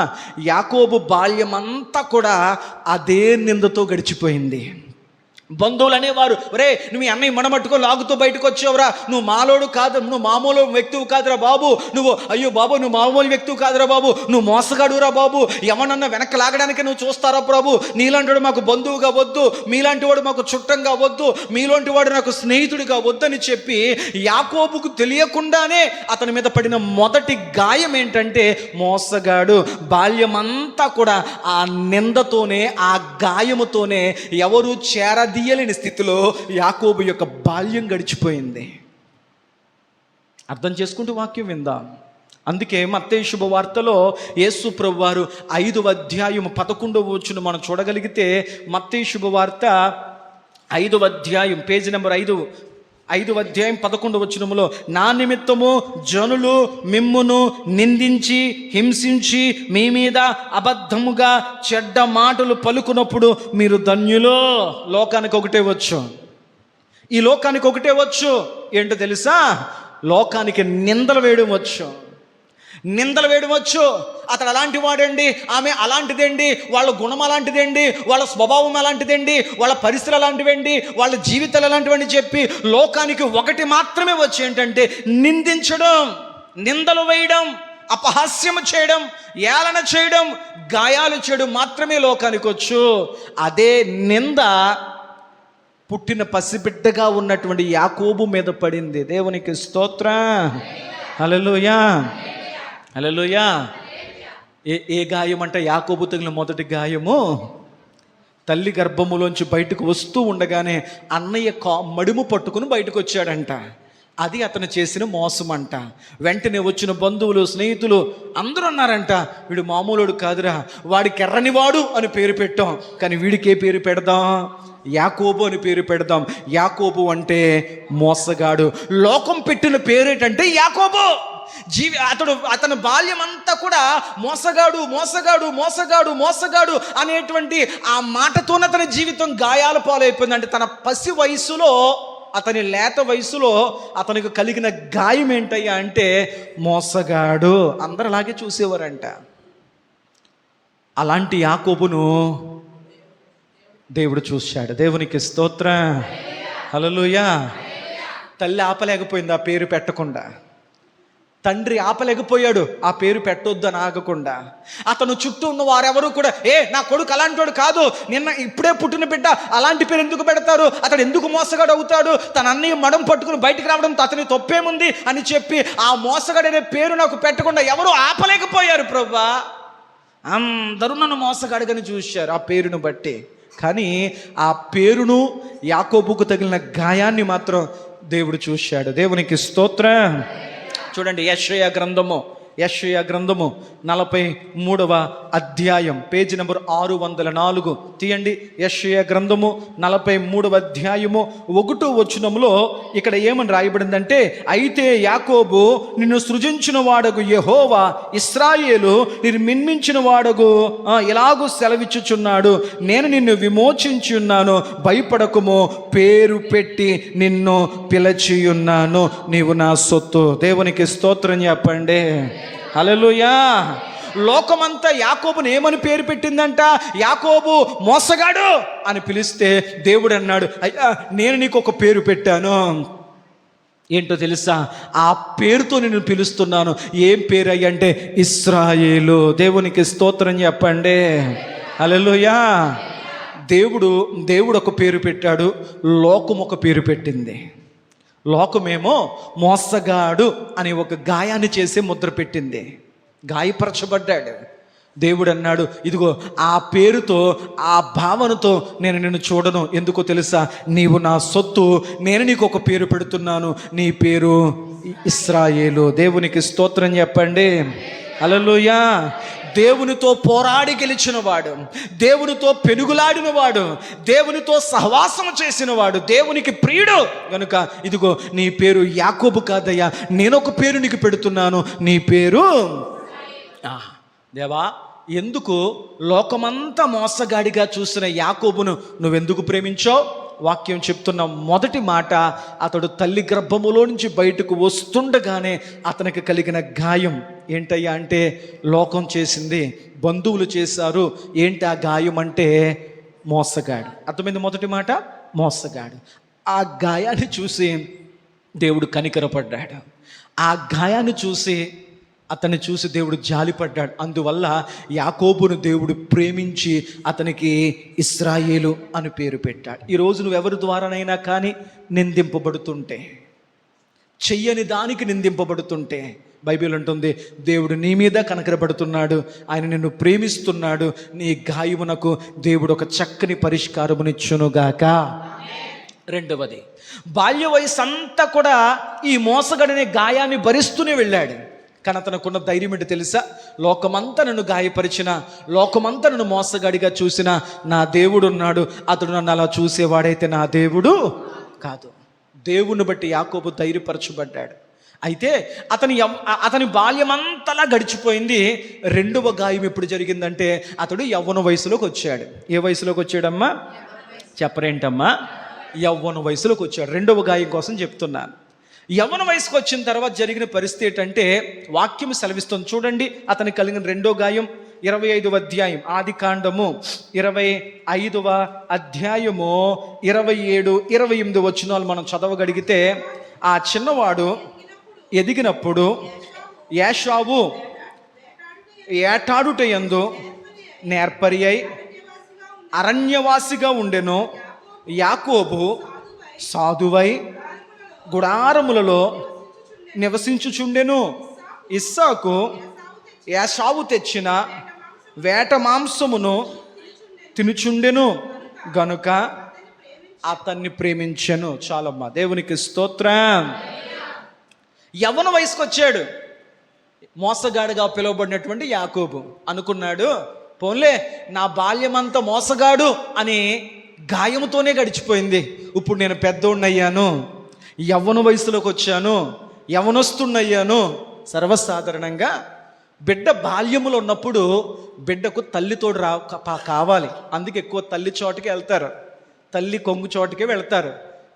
యాకోబు బాల్యమంతా కూడా అదే నిందతో గడిచిపోయింది. బంధువులు అనేవారు, ఒరే నువ్వు మీ అన్నయ్య మడమట్టుకో లాగుతూ బయటకు వచ్చావురా, నువ్వు మాలోడు కాదు, నువ్వు మామూలు వ్యక్తివి కాదురా బాబు, నువ్వు అయ్యో బాబు నువ్వు మామూలు వ్యక్తివి కాదురా బాబు, నువ్వు మోసగాడురా బాబు, ఎవరన్నా వెనక్కి లాగడానికి నువ్వు చూస్తారా ప్రభు, నీలాంటి వాడు మాకు బంధువుగా వద్దు, మీలాంటి వాడు మాకు చుట్టంగా వద్దు, మీలాంటి వాడు నాకు స్నేహితుడిగా వద్దని చెప్పి యాకోబుకు తెలియకుండానే అతని మీద పడిన మొదటి గాయం ఏంటంటే మోసగాడు. బాల్యమంతా కూడా ఆ నిందతోనే, ఆ గాయముతోనే ఎవరు తీయలేని స్థితిలో యాకోబు యొక్క బాల్యం గడిచిపోయింది. అర్థం చేసుకుంటూ వాక్యం విందాం. అందుకే మత్తయి శుభవార్తలో యేసు ప్రభువారు 5వ అధ్యాయం 11వ వచనం మనం చూడగలిగితే, మత్తయి శుభవార్త 5వ అధ్యాయం పేజీ నెంబర్ 5వ అధ్యాయం 11వ వచనములో, నా నిమిత్తము జనులు మిమ్మును నిందించి హింసించి మీ మీద అబద్ధముగా చెడ్డ మాటలు పలుకున్నప్పుడు మీరు ధన్యులో. లోకానికి ఒకటే వచ్చు, ఈ లోకానికి ఒకటే వచ్చు. ఏంటో తెలుసా? లోకానికి నిందలు వేయడం వచ్చు. అతడు అలాంటి వాడండి, ఆమె అలాంటిదండి, వాళ్ళ గుణం అలాంటిదండి, వాళ్ళ స్వభావం అలాంటిదండి, వాళ్ళ పరిస్థితులు అలాంటివండి, వాళ్ళ జీవితాలు అలాంటివండి చెప్పి లోకానికి ఒకటి మాత్రమే వచ్చి ఏంటంటే నిందించడం, నిందలు వేయడం, అపహాస్యం చేయడం, ఏలన చేయడం, గాయాలు చేయడం మాత్రమే లోకానికి వచ్చు. అదే నింద పుట్టిన పసిబిడ్డగా ఉన్నటువంటి యాకోబు మీద పడింది. దేవునికి స్తోత్రం. హల్లెలూయా, హల్లెలూయా. ఏ గాయం అంటే యాకోబు తగిలిన మొదటి గాయము తల్లి గర్భములోంచి బయటకు వస్తూ ఉండగానే అన్నయ్య మడుము పట్టుకుని బయటకు వచ్చాడంట. అది అతను చేసిన మోసం అంట. వెంటనే వచ్చిన బంధువులు, స్నేహితులు అందరూ అన్నారంట, వీడు మామూలుడు కాదురా, వాడికి ఎర్రనివాడు అని పేరు పెట్టాం, కానీ వీడికి ఏ పేరు పెడదాం? యాకోబు అని పేరు పెడదాం. యాకోబు అంటే మోసగాడు. లోకం పెట్టిన పేరేటంటే యాకోబు. అతను బాల్యం అంతా కూడా మోసగాడు మోసగాడు మోసగాడు మోసగాడు అనేటువంటి ఆ మాటతోనే అతని జీవితం గాయాల పాలైపోయింది. అంటే తన పసి వయసులో, అతని లేత వయసులో అతనికి కలిగిన గాయం ఏంటయ్యా అంటే మోసగాడు. అందరు అలాగే చూసేవారంట. అలాంటి యాకోబును దేవుడు చూశాడు. దేవునికి స్తోత్రం, హల్లెలూయా. తల్లి ఆపలేకపోయింది ఆ పేరు పెట్టకుండా, తండ్రి ఆపలేకపోయాడు ఆ పేరు పెట్టొద్దు అని ఆగకుండా. అతను చుట్టూ ఉన్న వారెవరూ కూడా నా కొడుకు అలాంటి కాదు, ఇప్పుడే పుట్టిన బిడ్డ అలాంటి పేరు ఎందుకు పెడతారు, అతడు ఎందుకు మోసగాడు అవుతాడు, తన అన్నయ్య మడం పట్టుకుని బయటికి రావడంతో అతని తప్పేముంది అని చెప్పి ఆ మోసగాడనే పేరు నాకు పెట్టకుండా ఎవరు ఆపలేకపోయారు ప్రభువా. అందరూ నన్ను మోసగాడుగాని చూశారు ఆ పేరును బట్టి. కానీ ఆ పేరును, యాకోబుకు తగిలిన గాయాన్ని మాత్రం దేవుడు చూశాడు. దేవునికి స్తోత్రం. చూడండి, యెషయా గ్రంథము 43వ అధ్యాయం, పేజీ నెంబర్ 604 తీయండి. యెషయా గ్రంథము 43వ అధ్యాయము 1వ వచనంలో ఇక్కడ ఏమని రాయబడిందంటే, అయితే యాకోబు నిన్ను సృజించిన వాడగు యెహోవా, ఇశ్రాయేలు నిర్మించిన వాడగు ఎలాగూ సెలవిచ్చుచున్నాడు, నేను నిన్ను విమోచించి ఉన్నాను, భయపడకుము, పేరు పెట్టి నిన్ను పిలిచియున్నాను, నీవు నా సొత్తు. దేవునికి స్తోత్రం చెప్పండి, హల్లెలూయా. లోకమంతా యాకోబుని ఏమని పేరు పెట్టిందంట? యాకోబు మోసగాడు అని పిలిస్తే దేవుడు అన్నాడు, అయ్యా నేను నీకు ఒక పేరు పెట్టాను, ఏంటో తెలుసా? ఆ పేరుతో నేను పిలుస్తున్నాను. ఏం పేరు అయ్యి అంటే ఇశ్రాయేలు. దేవునికి స్తోత్రం చెప్పండి, హల్లెలూయా. దేవుడు ఒక పేరు పెట్టాడు, లోకం ఒక పేరు పెట్టింది. లోకమేమో మోసగాడు అని ఒక గాయాన్ని చేసి ముద్ర పెట్టింది, గాయపరచబడ్డాడు. దేవుడు అన్నాడు, ఇదిగో ఆ పేరుతో, ఆ భావనతో నేను నిన్ను చూడను. ఎందుకో తెలుసా? నీవు నా సొత్తు, నేను నీకు ఒక పేరు పెడుతున్నాను, నీ పేరు ఇశ్రాయేలు. దేవునికి స్తోత్రం చెప్పండి, హల్లెలూయా. దేవునితో పోరాడి గెలిచినవాడు, దేవునితో పెనుగులాడినవాడు, దేవునితో సహవాసం చేసినవాడు, దేవునికి ప్రియుడు కనుక ఇదిగో నీ పేరు యాకోబు కాదయ్యా, నేనొక పేరు నీకు పెడుతున్నాను, నీ పేరు. దేవా, ఎందుకు లోకమంతా మోసగాడిగా చూసిన యాకోబును నువ్వెందుకు ప్రేమించావు? వాక్యం చెప్తున్న మొదటి మాట, అతడు తల్లి గర్భములో నుంచి బయటకు వస్తుండగానే అతనికి కలిగిన గాయం ఏంటయ్యా అంటే లోకం చేసింది, బంధువులు చేశారు. ఏంటి ఆ గాయం అంటే మోసగాడు. అర్థమైంది? మొదటి మాట మోసగాడు. ఆ గాయాన్ని చూసి దేవుడు కనికరపడ్డాడు. ఆ గాయాన్ని చూసి అతన్ని చూసి దేవుడు జాలిపడ్డాడు. అందువల్ల యాకోబును దేవుడు ప్రేమించి అతనికి ఇశ్రాయేలు అని పేరు పెట్టాడు. ఈరోజు నువ్వెవరి ద్వారానైనా కానీ నిందింపబడుతుంటే, చెయ్యని దానికి నిందింపబడుతుంటే, బైబిల్ అంటుంది దేవుడు నీ మీద కనకరపడుతున్నాడు, ఆయన నిన్ను ప్రేమిస్తున్నాడు, నీ గాయమునకు దేవుడు ఒక చక్కని పరిష్కారమునిచ్చునుగాక. రెండవది, బాల్య వయసు అంతా కూడా ఈ మోసగడనే గాయాన్ని భరిస్తూనే వెళ్ళాడు. కానీ అతనుకున్న ధైర్యం ఏంటి తెలుసా? లోకమంతా నన్ను గాయపరిచిన, లోకమంతా నన్ను మోసగాడిగా చూసిన నా దేవుడు ఉన్నాడు, అతడు నన్ను అలా చూసేవాడైతే నా దేవుడు కాదు. దేవుని బట్టి యాకోబు ధైర్యపరచబడ్డాడు. అయితే అతని బాల్యం అంతలా గడిచిపోయింది. రెండవ గాయం ఎప్పుడు జరిగిందంటే అతడు యవ్వన వయసులోకి వచ్చాడు. ఏ వయసులోకి వచ్చాడమ్మా? చెప్పరేంటమ్మా? యవ్వన వయసులోకి వచ్చాడు. రెండవ గాయం కోసం చెప్తున్నాను. యవ్వన వయసుకు వచ్చిన తర్వాత జరిగిన పరిస్థితి ఏంటంటే వాక్యం సెలవిస్తుంది. చూడండి, అతనికి కలిగిన రెండో గాయం 25వ అధ్యాయం, ఆది కాండము 25వ అధ్యాయము 27, 28 వచనాలు మనం చదవగలిగితే, ఆ చిన్నవాడు ఎదిగినప్పుడు ఏశావు ఏటాడుటయందు నేర్పరి అయి అరణ్యవాసిగా ఉండెను, యాకోబు సాధువై గుడారములలో నివసించుచుండెను. ఇస్సాకు ఏశావు తెచ్చిన వేట మాంసమును తినుచుండెను గనుక అతన్ని ప్రేమించెను. చాలమ్మా, దేవునికి స్తోత్రం. యవ్వన వయసుకు వచ్చాడు. మోసగాడుగా పిలువబడినటువంటి యాకోబు అనుకున్నాడు, పోన్లే నా బాల్యమంతా మోసగాడు అని గాయముతోనే గడిచిపోయింది. ఇప్పుడు నేను పెద్దోడినయ్యాను, యవ్వన వయసులోకి వచ్చాను, యవ్వనస్తున్నయ్యాను. సర్వసాధారణంగా బిడ్డ బాల్యములో ఉన్నప్పుడు బిడ్డకు తల్లితోడు కావాలి. అందుకే ఎక్కువ తల్లి చోటుకి వెళ్తారు, తల్లి కొంగు చోటుకే వెళ్తారు,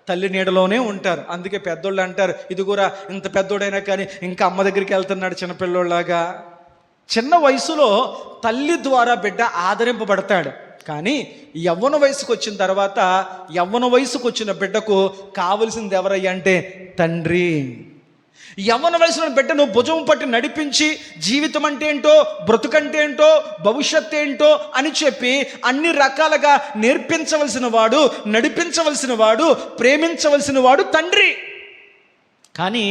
తల్లి నీడలోనే ఉంటారు. అందుకే పెద్దోళ్ళు అంటారు, ఇది కూడా ఇంత పెద్దోడైనా కానీ ఇంకా అమ్మ దగ్గరికి వెళ్తున్నాడు చిన్నపిల్లోళ్ళలాగా. చిన్న వయసులో తల్లి ద్వారా బిడ్డ ఆదరింపబడతాడు. కానీ యవ్వన వయసుకు వచ్చిన తర్వాత యవ్వన వయసుకు వచ్చిన బిడ్డకు కావలసింది ఎవరయ్యా అంటే తండ్రి. యవ్వన వయసులో బిడ్డను భుజం పట్టి నడిపించి జీవితం అంటే ఏంటో, బ్రతుకంటే ఏంటో, భవిష్యత్తు ఏంటో అని చెప్పి అన్ని రకాలుగా నేర్పించవలసిన వాడు, నడిపించవలసిన వాడు, ప్రేమించవలసిన వాడు తండ్రి. కానీ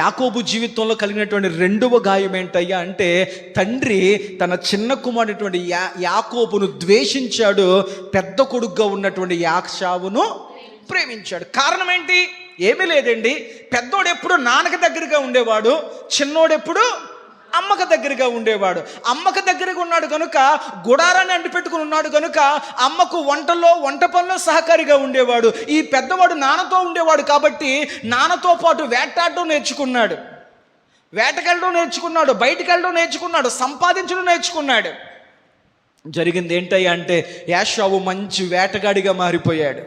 యాకోబు జీవితంలో కలిగినటువంటి రెండవ గాయం ఏంటయ్యా అంటే తండ్రి తన చిన్న కుమారుడైనటువంటి యాకోబును ద్వేషించాడు, పెద్ద కొడుకుగా ఉన్నటువంటి యాషావును ప్రేమించాడు. కారణం ఏంటి? ఏమీ లేదండి. పెద్దోడు ఎప్పుడు నాన్నకి దగ్గరగా ఉండేవాడు, చిన్నోడెప్పుడు అమ్మకి దగ్గరగా ఉండేవాడు. అమ్మకి దగ్గరగా ఉన్నాడు కనుక గుడారాన్ని అంటిపెట్టుకుని ఉన్నాడు కనుక అమ్మకు వంట పనుల్లో సహకారిగా ఉండేవాడు. ఈ పెద్దవాడు నాన్నతో ఉండేవాడు కాబట్టి నాన్నతో పాటు వేటాడడం నేర్చుకున్నాడు, వేటకెళ్ళడం నేర్చుకున్నాడు, బయటికి వెళ్ళడం నేర్చుకున్నాడు, సంపాదించడం నేర్చుకున్నాడు. జరిగింది ఏంటయ్యా అంటే యాషావు మంచి వేటగాడిగా మారిపోయాడు,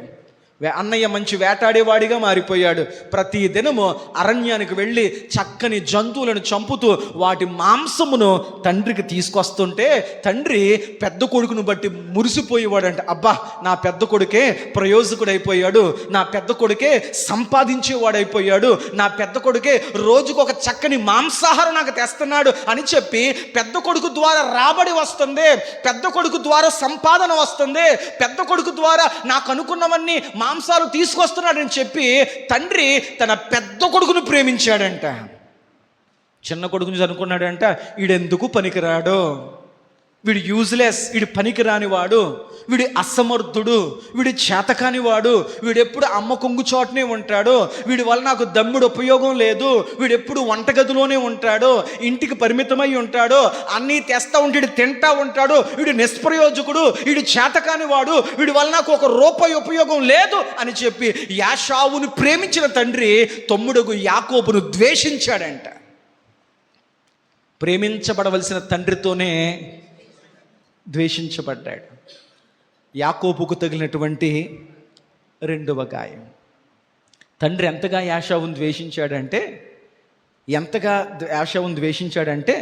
అన్నయ్య మంచి వేటాడేవాడిగా మారిపోయాడు. ప్రతి దినము అరణ్యానికి వెళ్ళి చక్కని జంతువులను చంపుతూ వాటి మాంసమును తండ్రికి తీసుకొస్తుంటే తండ్రి పెద్ద కొడుకును బట్టి మురిసిపోయేవాడంట. అబ్బా, నా పెద్ద కొడుకే ప్రయోజకుడైపోయాడు, నా పెద్ద కొడుకే సంపాదించేవాడైపోయాడు, నా పెద్ద కొడుకే రోజుకు ఒక చక్కని మాంసాహారం నాకు తెస్తున్నాడు అని చెప్పి పెద్ద కొడుకు ద్వారా రాబడి వస్తుంది, పెద్ద కొడుకు ద్వారా సంపాదన వస్తుంది, పెద్ద కొడుకు ద్వారా నాకు అనుకున్నవన్నీ మాంసాలు తీసుకొస్తున్నాడని చెప్పి తండ్రి తన పెద్ద కొడుకును ప్రేమించాడంట. చిన్న కొడుకుని అనుకున్నాడంట, వీడెందుకు పనికిరాడు, వీడు యూజ్లెస్, వీడు పనికిరానివాడు, వీడి అసమర్థుడు, వీడి చేతకానివాడు, వీడెప్పుడు అమ్మ కొంగు చోటనే ఉంటాడు, వీడి వల్ల నాకు దమ్ముడు ఉపయోగం లేదు, వీడెప్పుడు వంటగదిలోనే ఉంటాడు, ఇంటికి పరిమితమై ఉంటాడు, అన్నీ తెస్తా ఉంటాడు, తింటా ఉంటాడు, వీడు నిష్ప్రయోజకుడు, వీడు చేతకానివాడు, వీడి వల్ల నాకు ఒక రూపాయి ఉపయోగం లేదు అని చెప్పి యాషావును ప్రేమించిన తండ్రి తమ్ముడుగు యాకోబును ద్వేషించాడంట. ప్రేమించబడవలసిన తండ్రితోనే ద్వేషించబడ్డాడు. యాకోబుకు తగిలినటువంటి రెండవ గాయం. తండ్రి ఎంతగా యాషావును ద్వేషించాడంటే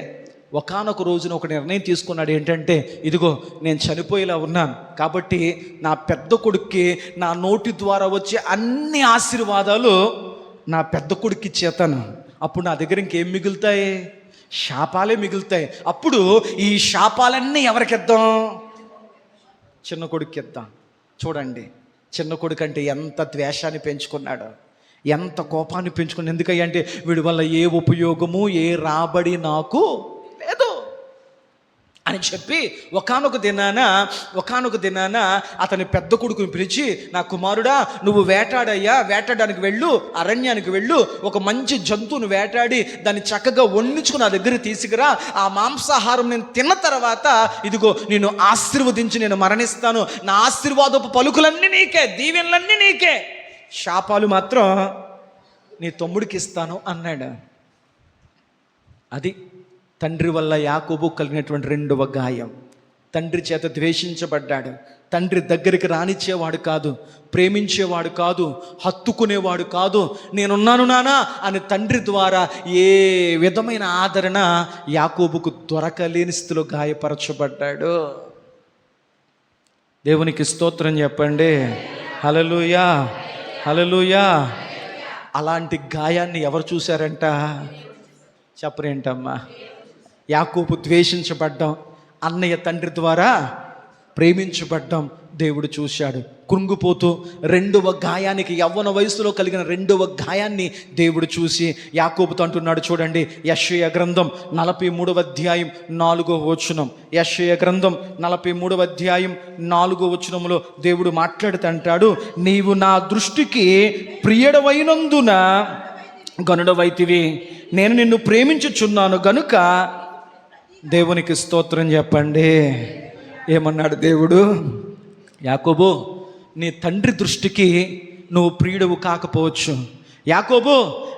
ఒకానొక రోజున ఒక నిర్ణయం తీసుకున్నాడు. ఏంటంటే, ఇదిగో నేను చనిపోయేలా ఉన్నాను కాబట్టి నా పెద్ద కొడుక్కి నా నోటి ద్వారా వచ్చే అన్ని ఆశీర్వాదాలు నా పెద్ద కొడుక్కి ఇచ్చేతాను. అప్పుడు నా దగ్గర ఇంకేం మిగులుతాయి? శాపాలే మిగులుతాయి. అప్పుడు ఈ శాపాలన్నీ ఎవరికిద్దాం? చిన్న కొడుకు ఇద్దాం. చూడండి, చిన్న కొడుకు అంటే ఎంత ద్వేషాన్ని పెంచుకున్నాడో, ఎంత కోపాన్ని పెంచుకున్నాడు. ఎందుకయ్యా అంటే వీడి వల్ల ఏ ఉపయోగము, ఏ రాబడి నాకు లేదు అని చెప్పి ఒకానొక దినాన అతని పెద్ద కొడుకుని పిలిచి, నా కుమారుడా, నువ్వు వేటాడడానికి వెళ్ళు, అరణ్యానికి వెళ్ళు, ఒక మంచి జంతువును వేటాడి దాన్ని చక్కగా వండించుకుని నా దగ్గర తీసుకురా, ఆ మాంసాహారం నేను తిన్న తర్వాత ఇదిగో నేను ఆశీర్వదించి నేను మరణిస్తాను, నా ఆశీర్వాదపు పలుకులన్నీ నీకే, దీవెనలన్నీ నీకే, శాపాలు మాత్రం నీ తమ్ముడికి ఇస్తాను అన్నాడు. అది తండ్రి వల్ల యాకోబు కలిగినటువంటి రెండవ గాయం. తండ్రి చేత ద్వేషించబడ్డాడు. తండ్రి దగ్గరికి రానిచ్చేవాడు కాదు, ప్రేమించేవాడు కాదు, హత్తుకునేవాడు కాదు. నేనున్నాను నానా అని తండ్రి ద్వారా ఏ విధమైన ఆదరణ యాకోబుకు దొరకలేని స్థితిలో గాయపరచబడ్డాడు. దేవునికి స్తోత్రం చెప్పండి. హల్లెలూయా, హల్లెలూయా. అలాంటి గాయాన్ని ఎవరు చూశారంట? చెప్పరేంటమ్మా? యాకోబు ద్వేషించబడ్డం, అన్నయ్య తండ్రి ద్వారా ప్రేమించబడ్డం దేవుడు చూశాడు. కృంగిపోతూ రెండవ గాయానికి, యవ్వన వయసులో కలిగిన రెండవ గాయాన్ని దేవుడు చూసి యాకోబుతో అంటున్నాడు. చూడండి, యెషయా గ్రంథం 43వ అధ్యాయం 4వ వచనం. యెషయా గ్రంథం 43వ అధ్యాయం 4వ వచనంలో దేవుడు మాట్లాడుతూ అంటాడు, నీవు నా దృష్టికి ప్రియుడవైనందున గనుడవైతివి, నేను నిన్ను ప్రేమించుచున్నాను గనుక. దేవునికి స్తోత్రం చెప్పండి. ఏమన్నాడు దేవుడు? యాకోబు, నీ తండ్రి దృష్టికి నువ్వు ప్రియుడవు కాకపోవచ్చు. యాకోబు,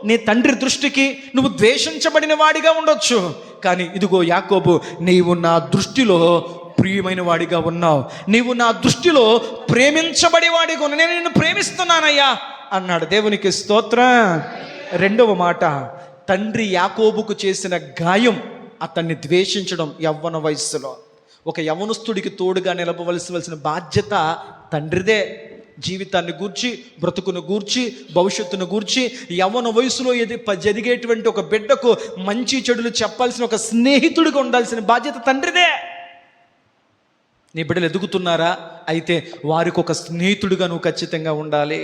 నీ తండ్రి దృష్టికి నువ్వు ద్వేషించబడిన వాడిగా ఉండొచ్చు. కానీ ఇదిగో యాకోబు, నీవు నా దృష్టిలో ప్రియమైన వాడిగా ఉన్నావు. నీవు నా దృష్టిలో ప్రేమించబడి వాడిగా ఉన్నావు. నేను నిన్ను ప్రేమిస్తున్నానయ్యా అన్నాడు. దేవునికి స్తోత్రం. రెండవ మాట, తండ్రి యాకోబుకు చేసిన గాయం అతన్ని ద్వేషించడం యవ్వన వయస్సులో. ఒక యవ్వనస్తుడికి తోడుగా నిలబవలసిన బాధ్యత తండ్రిదే. జీవితాన్ని గూర్చి, బ్రతుకును గూర్చి, భవిష్యత్తును గూర్చి యవ్వన వయసులో జరిగేటువంటి ఒక బిడ్డకు మంచి చెడులు చెప్పాల్సిన ఒక స్నేహితుడిగా ఉండాల్సిన బాధ్యత తండ్రిదే. నీ బిడ్డలు ఎదుగుతున్నారా? అయితే వారికి ఒక స్నేహితుడిగా నువ్వు ఖచ్చితంగా ఉండాలి.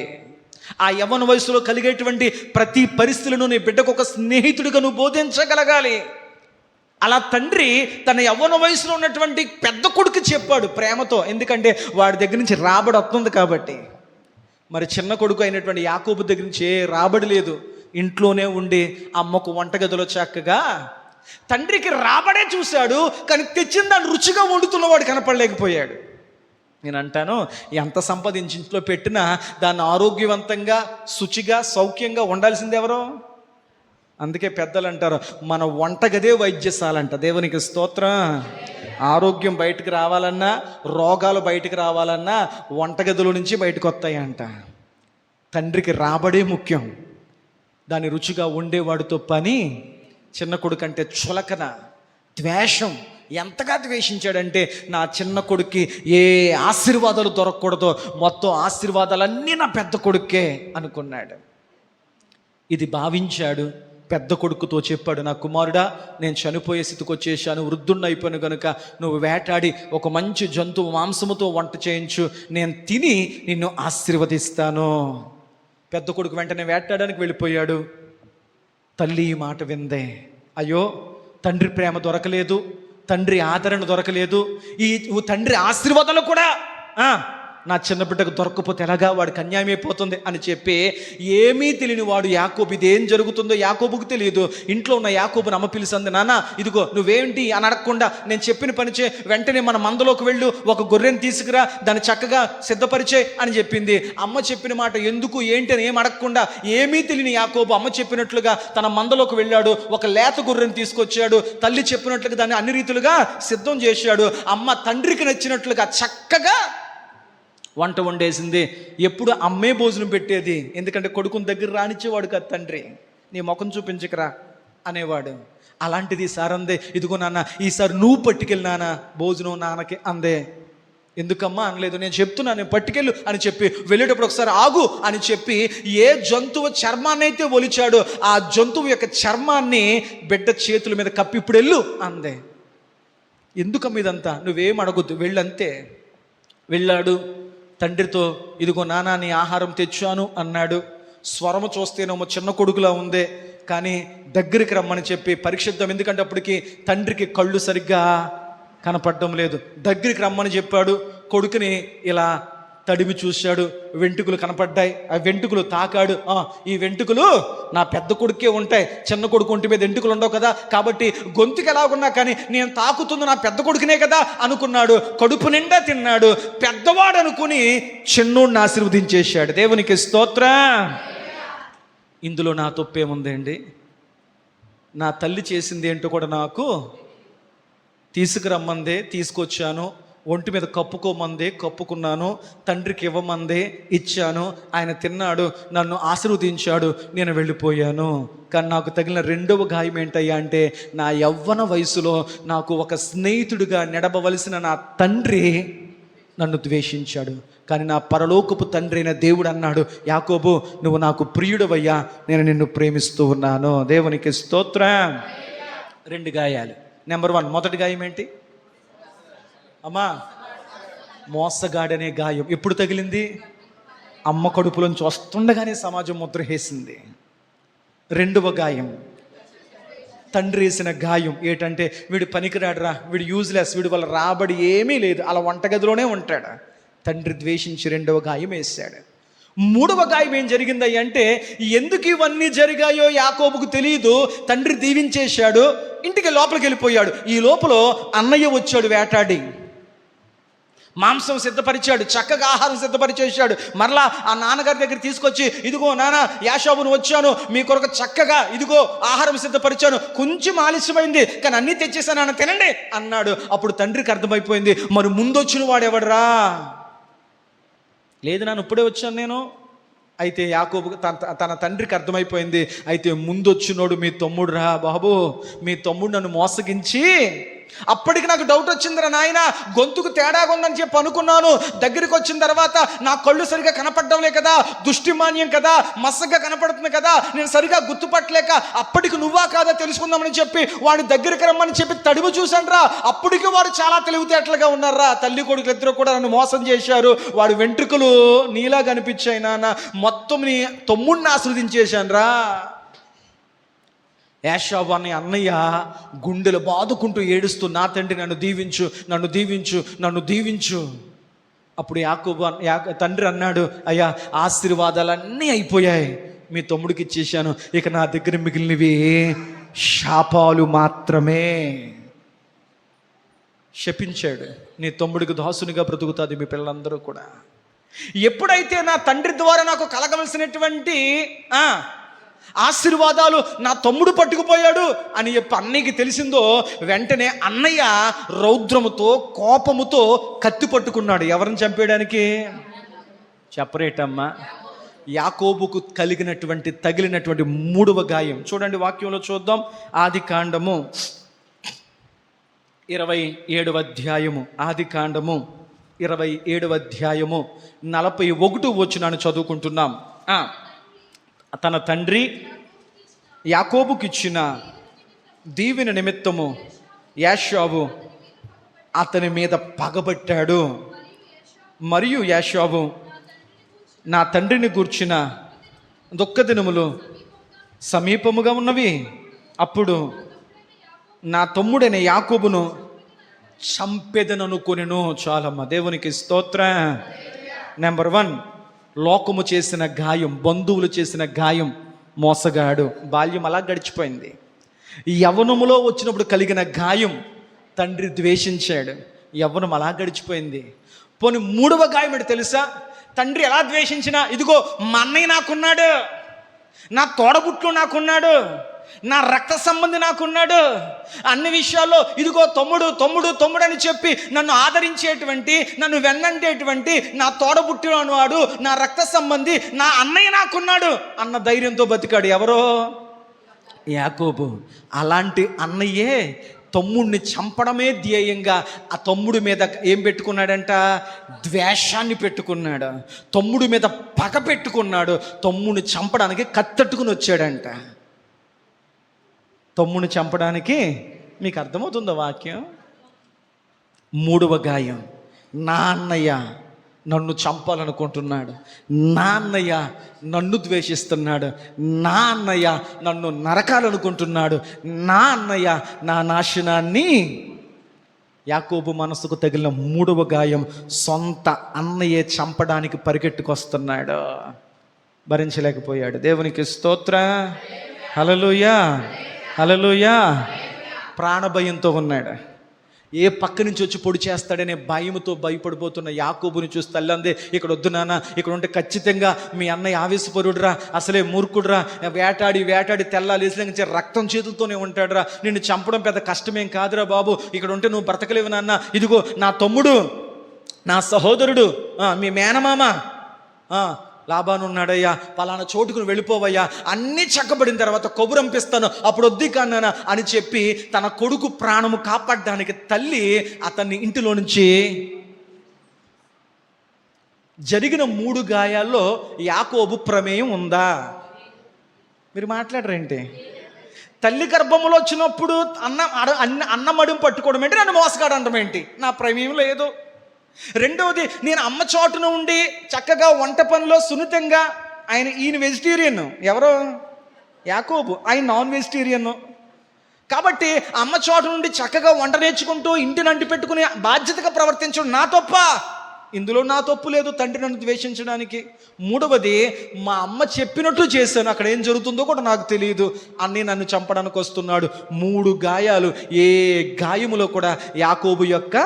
ఆ యవ్వన వయసులో కలిగేటువంటి ప్రతి పరిస్థితులను నీ బిడ్డకు ఒక స్నేహితుడిగా నువ్వు బోధించగలగాలి. అలా తండ్రి తన యవ్వన వయసులో ఉన్నటువంటి పెద్ద కొడుకు చెప్పాడు ప్రేమతో, ఎందుకంటే వాడి దగ్గర నుంచి రాబడి వస్తుంది కాబట్టి. మరి చిన్న కొడుకు అయినటువంటి యాకోబు దగ్గర నుంచి ఏ రాబడి లేదు. ఇంట్లోనే ఉండి అమ్మకు వంటగదిలో చక్కగా తండ్రికి రాబడే చూశాడు, కానీ తెచ్చిన దాన్ని రుచిగా వండుతున్నవాడు కనపడలేకపోయాడు. నేను అంటాను, ఎంత సంపాదించి ఇంట్లో పెట్టినా దాన్ని ఆరోగ్యవంతంగా, శుచిగా, సౌఖ్యంగా వండాల్సింది ఎవరో? అందుకే పెద్దలు అంటారు, మన వంటగదే వైద్యశాలంట. దేవునికి స్తోత్రం. ఆరోగ్యం బయటకు రావాలన్నా, రోగాలు బయటకు రావాలన్నా వంటగదిలో నుంచి బయటకు వస్తాయంట. తండ్రికి రాబడే ముఖ్యం. దాన్ని రుచిగా వండేవాడితో పని. చిన్న కొడుకు అంటే చులకన, ద్వేషం. ఎంతగా ద్వేషించాడంటే, నా చిన్న కొడుక్కి ఏ ఆశీర్వాదాలు దొరకకూడదో, మొత్తం ఆశీర్వాదాలన్నీ నా పెద్ద కొడుకే అనుకున్నాడు. ఇది భావించాడు. పెద్ద కొడుకుతో చెప్పాడు, నా కుమారుడా, నేను చనిపోయే స్థితికి వచ్చేసాను, వృద్ధుడిని అయిపోయాను కనుక నువ్వు వేటాడి ఒక మంచి జంతువు మాంసముతో వంట చేయించు, నేను తిని నిన్ను ఆశీర్వదిస్తాను. పెద్ద కొడుకు వెంటనే వేటాడడానికి వెళ్ళిపోయాడు. తల్లి ఈ మాట విందే. అయ్యో, తండ్రి ప్రేమ దొరకలేదు, తండ్రి ఆదరణ దొరకలేదు, ఈ తండ్రి ఆశీర్వాదాలు కూడా నా చిన్న బిడ్డకు దొరకకపోతే ఎలాగా, వాడికి అన్యాయం అయిపోతుంది అని చెప్పి ఏమీ తెలియని వాడు యాకోబు, ఇదేం జరుగుతుందో యాకోబుకు తెలియదు. ఇంట్లో ఉన్న యాకోబుని అమ్మ పిలిచింది, నాన్న ఇదిగో నువ్వేంటి అని అడగకుండా నేను చెప్పిన పని చే, వెంటనే మన మందలోకి వెళ్ళు, ఒక గొర్రెని తీసుకురా, దాన్ని చక్కగా సిద్ధపరిచే అని చెప్పింది. అమ్మ చెప్పిన మాట ఎందుకు ఏంటి అని ఏం అడగకుండా, ఏమీ తెలియని యాకోబు అమ్మ చెప్పినట్లుగా తన మందలోకి వెళ్ళాడు. ఒక లేత గొర్రెని తీసుకొచ్చాడు. తల్లి చెప్పినట్లుగా దాన్ని అన్ని రీతులుగా సిద్ధం చేశాడు. అమ్మ తండ్రికి నచ్చినట్లుగా చక్కగా వంట వండేసింది. ఎప్పుడు అమ్మే భోజనం పెట్టేది, ఎందుకంటే కొడుకుని దగ్గర రానిచ్చేవాడు కదా తండ్రి. నీ ముఖం చూపించకరా అనేవాడు. అలాంటిది ఈసారి అందే, ఇదిగో నాన్న ఈసారి నువ్వు పట్టుకెళ్ళి నాన్న భోజనం నాన్నకి అందే. ఎందుకమ్మా అనలేదు, నేను చెప్తున్నా, నేను పట్టుకెళ్ళు అని చెప్పి వెళ్ళేటప్పుడు ఒకసారి ఆగు అని చెప్పి ఏ జంతువు చర్మాన్ని అయితే ఒలిచాడో ఆ జంతువు యొక్క చర్మాన్ని బిడ్డ చేతుల మీద కప్పి ఇప్పుడు వెళ్ళు అందే. ఎందుకమ్మ ఇదంతా? నువ్వేం అడగొద్దు, వెళ్ళంతే. వెళ్ళాడు. తండ్రితో ఇదిగో నాన్న నీ ఆహారం తెచ్చాను అన్నాడు. స్వరము చూస్తేనేమో చిన్న కొడుకులా ఉందే, కానీ దగ్గరికి రమ్మని చెప్పి పరీక్షిద్దాం, ఎందుకంటే అప్పటికి తండ్రికి కళ్ళు సరిగ్గా కనపడడం లేదు. దగ్గరికి రమ్మని చెప్పాడు. కొడుకుని ఇలా తడిమి చూశాడు, వెంట్రుకలు కనపడ్డాయి. ఆ వెంట్రుకలు తాకాడు. ఈ వెంట్రుకలు నా పెద్ద కొడుకే ఉంటాయి, చిన్న కొడుకు ఒంటి మీద వెంట్రుకలు ఉండవు కదా, కాబట్టి గొంతుకు ఎలాగున్నా కానీ నేను తాకుతుంది నా పెద్ద కొడుకునే కదా అనుకున్నాడు. కడుపు నిండా తిన్నాడు. పెద్దవాడు అనుకుని చిన్నోడిని ఆశీర్వదించేశాడు. దేవునికి స్తోత్రం. ఇందులో నా తప్పేముందండి? నా తల్లి చేసింది ఏంటో కూడా నాకు తీసుకురమ్మందే, తీసుకొచ్చాను. ఒంటి మీద కప్పుకోమందే, కప్పుకున్నాను. తండ్రికి ఇవ్వమందే, ఇచ్చాను. ఆయన తిన్నాడు, నన్ను ఆశీర్వదించాడు, నేను వెళ్ళిపోయాను. కానీ నాకు తగిలిన రెండవ గాయం ఏంటయ్యా అంటే, నా యవ్వన వయసులో నాకు ఒక స్నేహితుడిగా నడపవలసిన నా తండ్రి నన్ను ద్వేషించాడు. కానీ నా పరలోకపు తండ్రి అయిన దేవుడు అన్నాడు, యాకోబు నువ్వు నాకు ప్రియుడవయ్యా, నేను నిన్ను ప్రేమిస్తూ ఉన్నాను. దేవునికి స్తోత్రం. రెండు గాయాలు. నెంబర్ 1, మొదటి గాయం ఏంటి అమ్మా? మోసగాడనే గాయం. ఎప్పుడు తగిలింది? అమ్మ కడుపులోంచి వస్తుండగానే సమాజం ముద్ర వేసింది. రెండవ గాయం తండ్రి వేసిన గాయం ఏంటంటే, వీడు పనికిరాడురా, వీడు యూజ్లెస్, వీడు వల్ల రాబడి ఏమీ లేదు, అలా వంటగదిలోనే ఉంటాడు. తండ్రి ద్వేషించి రెండవ గాయం వేశాడు. మూడవ గాయం ఏం జరిగిందయ్య అంటే, ఎందుకు ఇవన్నీ జరిగాయో యాకోబుకు తెలియదు. తండ్రి దీవించేశాడు, ఇంటికి లోపలికి వెళ్ళిపోయాడు. ఈ లోపల అన్నయ్య వచ్చాడు వేటాడి, మాంసం సిద్ధపరిచాడు, చక్కగా ఆహారం సిద్ధపరిచేశాడు. మరలా ఆ నాన్నగారి దగ్గర తీసుకొచ్చి, ఇదిగో నాన్న, యాషోబును వచ్చాను, మీ కొరకు చక్కగా ఇదిగో ఆహారం సిద్ధపరిచాను, కొంచెం ఆలస్యమైంది కానీ అన్నీ తెచ్చేసాను నాన్న, తినండి అన్నాడు. అప్పుడు తండ్రికి అర్థమైపోయింది, మరి ముందొచ్చిన వాడెవడరా? లేదు నాన్న, ఇప్పుడే వచ్చాను నేను. అయితే యాకోబు తన తండ్రికి అర్థమైపోయింది, అయితే ముందొచ్చినోడు మీ తమ్ముడు రా బాబు, మీ తమ్ముడు నన్ను మోసగించి. అప్పటికి నాకు డౌట్ వచ్చిందిరా నాయన, గొంతుకు తేడాగా ఉందని చెప్పి అనుకున్నాను. దగ్గరికి వచ్చిన తర్వాత నా కళ్ళు సరిగా కనపడడంలే కదా, దృష్టిమాన్యం కదా, మసగ్గా కనపడుతుంది కదా, నేను సరిగా గుర్తుపట్టలేక అప్పటికి నువ్వా కాదా తెలుసుకుందామని చెప్పి వాడి దగ్గరికి రమ్మని చెప్పి తడిమి చూశాను రా. అప్పటికి వాడు చాలా తెలివితేటలుగా ఉన్నారా. తల్లి కొడుకులు ఇద్దరు కూడా నన్ను మోసం చేశారు, వాడి వెంట్రుకలు నీలా కనిపించాయి నాన్న, మొత్తం నీ తమ్ముడిని ఆస్వాదించేశాను రా. యాషోబు అనే అన్నయ్య గుండెలు బాదుకుంటూ ఏడుస్తూ, నా తండ్రి నన్ను దీవించు, నన్ను దీవించు, నన్ను దీవించు. అప్పుడు యాకోబు తండ్రి అన్నాడు, అయ్యా ఆశీర్వాదాలన్నీ అయిపోయాయి, మీ తమ్ముడికి ఇచ్చేసాను, ఇక నా దగ్గర మిగిలినవి శాపాలు మాత్రమే. శపించాడు, నీ తమ్ముడికి దాసునిగా బ్రతుకుతుంది మీ పిల్లలందరూ కూడా. ఎప్పుడైతే నా తండ్రి ద్వారా నాకు కలగవలసినటువంటి ఆశీర్వాదాలు నా తమ్ముడు పట్టుకుపోయాడు అని చెప్పి అన్నయ్యకి తెలిసిందో, వెంటనే అన్నయ్య రౌద్రముతో కోపముతో కత్తి పట్టుకున్నాడు. ఎవరిని చంపేయడానికి? చెప్పరేటమ్మా. యాకోబుకు తగిలినటువంటి మూడవ గాయం చూడండి, వాక్యంలో చూద్దాం. ఆదికాండము 27వ అధ్యాయము, ఆదికాండము 27వ అధ్యాయము 41వ వచనాన్ని చదువుకుంటున్నాం. తన తండ్రి యాకోబుకి ఇచ్చిన దీవెన నిమిత్తము యాషోబు అతని మీద పగబట్టాడు. మరియు యాషోబు నా తండ్రిని గూర్చిన దుఃఖ దినములు సమీపముగా ఉన్నవి, అప్పుడు నా తమ్ముడైన యాకోబును చంపెదననుకొనెను. చాలమ్మ, దేవునికి స్తోత్రం. నెంబర్ 1, లోకము చేసిన గాయం, బంధువులు చేసిన గాయం, మోసగాడు. బాల్యం అలా గడిచిపోయింది. యవ్వనములో వచ్చినప్పుడు కలిగిన గాయం, తండ్రి ద్వేషించాడు, యవ్వనం అలా గడిచిపోయింది. పోనీ మూడవ గాయం ఏంటి తెలుసా? తండ్రి ఎలా ద్వేషించినా, ఇదిగో మా అన్నయ్య నాకున్నాడు, నా తోడబుట్లు నాకున్నాడు, నా రక్త సంబంధి నాకున్నాడు, అన్ని విషయాల్లో ఇదిగో తమ్ముడు తమ్ముడు తమ్ముడు అని చెప్పి నన్ను ఆదరించేటువంటి, నన్ను వెన్నంటేటువంటి నా తోడబుట్టిన వాడు, నా రక్త సంబంధి, నా అన్నయ్య నాకున్నాడు అన్న ధైర్యంతో బతికాడు. ఎవరో? యాకోబు. అలాంటి అన్నయ్యే తమ్ముడిని చంపడమే ధ్యేయంగా ఆ తమ్ముడి మీద ఏం పెట్టుకున్నాడంట? ద్వేషాన్ని పెట్టుకున్నాడు, తమ్ముడి మీద పగ పెట్టుకున్నాడు, తమ్ముడిని చంపడానికి కత్తెట్టుకుని వచ్చాడంట. తమ్ముడిని చంపడానికి. మీకు అర్థమవుతుందా వాక్యం? మూడవ గాయం, నా అన్నయ్య నన్ను చంపాలనుకుంటున్నాడు, నా అన్నయ్య నన్ను ద్వేషిస్తున్నాడు, నా అన్నయ్య నన్ను నరకాలనుకుంటున్నాడు, నా అన్నయ్య నా నాశనాన్ని. యాకోబు మనసుకు తగిలిన మూడవ గాయం, సొంత అన్నయ్యే చంపడానికి పరిగెట్టుకొస్తున్నాడు, భరించలేకపోయాడు. దేవునికి స్తోత్రం. హల్లెలూయా, హల్లెలూయా. ప్రాణభయంతో ఉన్నాడు. ఏ పక్క నుంచి వచ్చి పొడి చేస్తాడనే భయంతో భయపడిపోతున్న యాకోబుని చూసి తల్లి అందే, ఇక్కడ వద్దు నాన్న, ఇక్కడ ఉంటే ఖచ్చితంగా మీ అన్నయ్య ఆవేశపరుడురా, అసలే మూర్ఖుడురా, వేటాడి తెల్లాలేసిన నుంచి రక్తం చేతులతోనే ఉంటాడురా, నిన్ను చంపడం పెద్ద కష్టమేం కాదురా బాబు, ఇక్కడ ఉంటే నువ్వు బ్రతకలేవు నాన్న, ఇదిగో నా తమ్ముడు, నా సహోదరుడు, మీ మేనమామ లాబాను ఉన్నాడయ్యా, పలానా చోటుకుని వెళ్ళిపోవయ్యా, అన్నీ చక్కబడిన తర్వాత కబురంపిస్తాను, అప్పుడు వద్దు కన్నానా అని చెప్పి తన కొడుకు ప్రాణము కాపాడడానికి తల్లి అతన్ని ఇంటిలో నుంచి. జరిగిన 3 గాయాల్లో యాకోబు ప్రమేయం ఉందా? మీరు మాట్లాడరేంటి? తల్లి గర్భములో వచ్చినప్పుడు అన్నం అడుగు పట్టుకోవడం ఏంటి, నన్ను మోసగాడు అనడం ఏంటి? నా ప్రమేయం లేదు. రెండవది, నేను అమ్మ చోటున ఉండి చక్కగా వంట పనిలో సున్నితంగా, ఈయన వెజిటేరియన్, ఎవరో యాకోబు, ఆయన నాన్ వెజిటేరియన్. కాబట్టి అమ్మ చోటు నుండి చక్కగా వంట నేర్చుకుంటూ ఇంటిని అంటి పెట్టుకుని బాధ్యతగా ప్రవర్తించడం నా తప్ప? ఇందులో నా తప్పు లేదు తండ్రి నన్ను ద్వేషించడానికి. మూడవది, మా అమ్మ చెప్పినట్లు చేశాను, అక్కడ ఏం జరుగుతుందో కూడా నాకు తెలియదు, అన్నీ నన్ను చంపడానికి వస్తున్నాడు. 3 గాయాలు. ఏ గాయములో కూడా యాకోబు యొక్క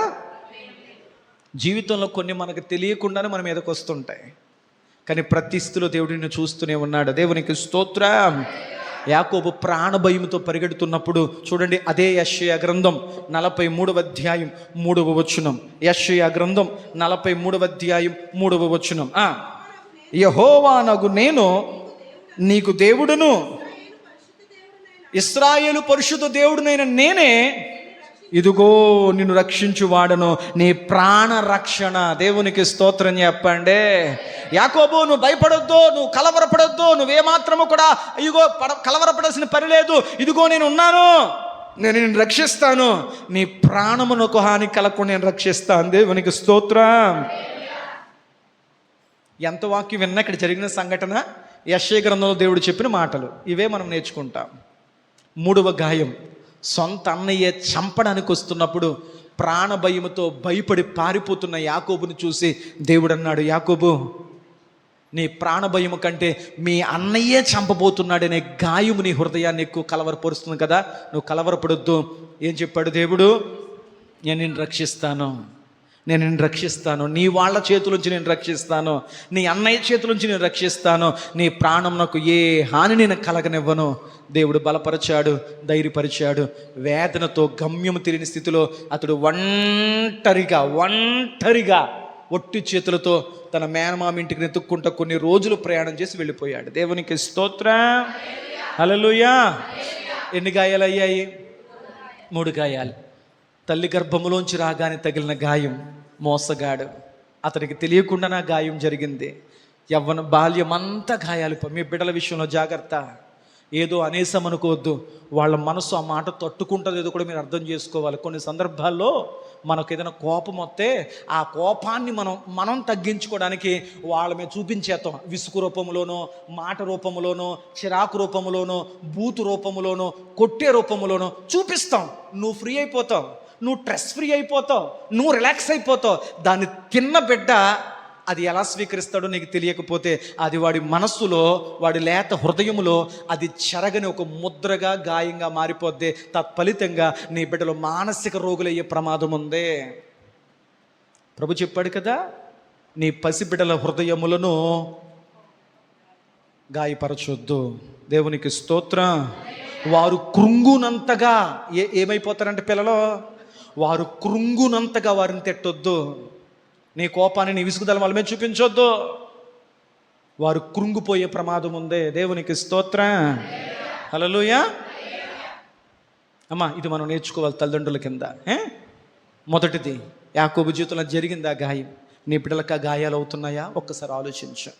జీవితంలో కొన్ని మనకు తెలియకుండానే మన మీదకి వస్తుంటాయి, కానీ ప్రతి స్థితిలో దేవుడు నిన్ను చూస్తూనే ఉన్నాడు. దేవునికి స్తోత్రం. యాకోబు ప్రాణభయముతో పరిగెడుతున్నప్పుడు చూడండి, అదే యెషయా గ్రంథం 43వ అధ్యాయం 3వ వచనం. యెషయా గ్రంథం 43వ అధ్యాయం 3వ వచనం. యెహోవానగు నేను నీకు దేవుడును, ఇశ్రాయేలు పరిశుద్ధ దేవుడునైన నేనే, ఇదిగో నిన్ను రక్షించువాడను, నీ ప్రాణ రక్షణ. దేవునికి స్తోత్రం చెప్పండి. యాకోబు, నువ్వు భయపడొద్దు, నువ్వు కలవరపడొద్దు, నువ్వేమాత్రము కూడా ఇదిగో కలవరపడాల్సిన పని లేదు. ఇదిగో నేను ఉన్నాను, నేను నిన్ను రక్షిస్తాను, నీ ప్రాణమునకు హాని కలగకుండా నేను రక్షిస్తాను. దేవునికి స్తోత్రం. ఎంత వాక్యం విన్నా ఇక్కడ జరిగిన సంఘటన యెషయా గ్రంథంలో దేవుడు చెప్పిన మాటలు ఇవే మనం నేర్చుకుంటాం. 3వ గాయం, సొంత అన్నయ్య చంపడానికి వస్తున్నప్పుడు ప్రాణభయముతో భయపడి పారిపోతున్న యాకోబుని చూసి దేవుడు అన్నాడు, యాకోబు, నీ ప్రాణభయము కంటే మీ అన్నయ్యే చంపబోతున్నాడనే గాయము నీ హృదయాన్ని ఎక్కువ కలవరపరుస్తుంది కదా, నువ్వు కలవరపడొద్దు. ఏం చెప్పాడు దేవుడు? నేను నిన్ను రక్షిస్తాను, నేను నిన్ను రక్షిస్తాను, నీ వాళ్ళ చేతులుంచి నేను రక్షిస్తాను, నీ అన్నయ్య చేతులుంచి నేను రక్షిస్తాను, నీ ప్రాణంనకు ఏ హాని నేను కలగనివ్వను. దేవుడు బలపరిచాడు, ధైర్యపరిచాడు. వేదనతో గమ్యము తెలియని స్థితిలో అతడు ఒంటరిగా ఒట్టి చేతులతో తన మేనమామ ఇంటికి నెతుక్కుంటూ కొన్ని రోజులు ప్రయాణం చేసి వెళ్ళిపోయాడు. దేవునికి స్తోత్రం. హల్లెలూయా. ఎన్ని గాయాలు అయ్యాయి? 3 గాయాలు. తల్లి గర్భములోంచి రాగానే తగిలిన గాయం. మోసగాడు, అతనికి తెలియకుండా నా గాయం జరిగింది. యవ్వన బాల్యం అంతా గాయాలు. మీ బిడ్డల విషయంలో జాగ్రత్త. ఏదో అనేసం అనుకోవద్దు, వాళ్ళ మనసు ఆ మాట తట్టుకుంటుంది ఏదో కూడా మీరు అర్థం చేసుకోవాలి. కొన్ని సందర్భాల్లో మనకు ఏదైనా కోపం వస్తే ఆ కోపాన్ని మనం తగ్గించుకోవడానికి వాళ్ళ మీద చూపించేస్తాం. విసుగు రూపంలోనో, మాట రూపంలోనో, చిరాకు రూపంలోనో, బూతు రూపంలోనో, కొట్టే రూపంలోనో చూపిస్తాం. నువ్వు ఫ్రీ అయిపోతావు, నువ్వు స్ట్రెస్ ఫ్రీ అయిపోతావు, నువ్వు రిలాక్స్ అయిపోతావు. దాన్ని తిన్న బిడ్డ అది ఎలా స్వీకరిస్తాడో నీకు తెలియకపోతే అది వాడి మనస్సులో, వాడి లేత హృదయములో అది చెరగని ఒక ముద్రగా, గాయంగా మారిపోద్ది. తత్ఫలితంగా నీ బిడ్డలో మానసిక రోగులయ్యే ప్రమాదం ఉంది. ప్రభు చెప్పాడు కదా, నీ పసిబిడ్డల హృదయములను గాయపరచొద్దు. దేవునికి స్తోత్రం. వారు కృంగునంతగా ఏమైపోతారంటే పిల్లలు, వారు కృంగునంతగా వారిని తిట్టొద్దు. నీ కోపాన్ని, నీ విసుగుదల వాళ్ళ మీద చూపించొద్దు. వారు కృంగిపోయే ప్రమాదం ఉంది. దేవునికి స్తోత్రం. హల్లెలూయా. అమ్మా, ఇది మనం నేర్చుకోవాలి తల్లిదండ్రుల కింద. మొదటిది, యాకోబు జీవితంలో జరిగింది ఆ గాయం. నీ బిడ్డలకు ఆ గాయాలు అవుతున్నాయా? ఒక్కసారి ఆలోచించు.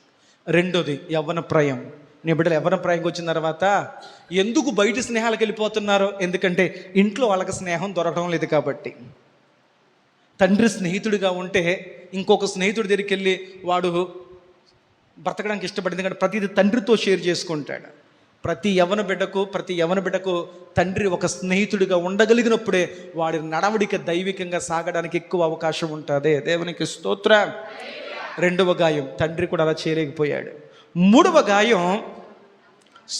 రెండోది, యవ్వన ప్రాయం. నీ బిడ్డలు యవ్వన ప్రాయంకి వచ్చిన తర్వాత ఎందుకు బయట స్నేహాలకు వెళ్ళిపోతున్నారు? ఎందుకంటే ఇంట్లో వాళ్ళకి స్నేహం దొరకడం లేదు కాబట్టి. తండ్రి స్నేహితుడిగా ఉంటే ఇంకొక స్నేహితుడి దగ్గరికి వెళ్ళి వాడు బ్రతకడానికి ఇష్టపడింది, ఎందుకంటే ప్రతిదీ తండ్రితో షేర్ చేసుకుంటాడు. ప్రతి యవ్వన బిడ్డకు తండ్రి ఒక స్నేహితుడిగా ఉండగలిగినప్పుడే వాడి నడవడిక దైవికంగా సాగడానికి ఎక్కువ అవకాశం ఉంటుంది. దేవునికి స్తోత్రం. 2వ గాయం, తండ్రి కూడా అలా చేయలేకపోయాడు. 3వ గాయం,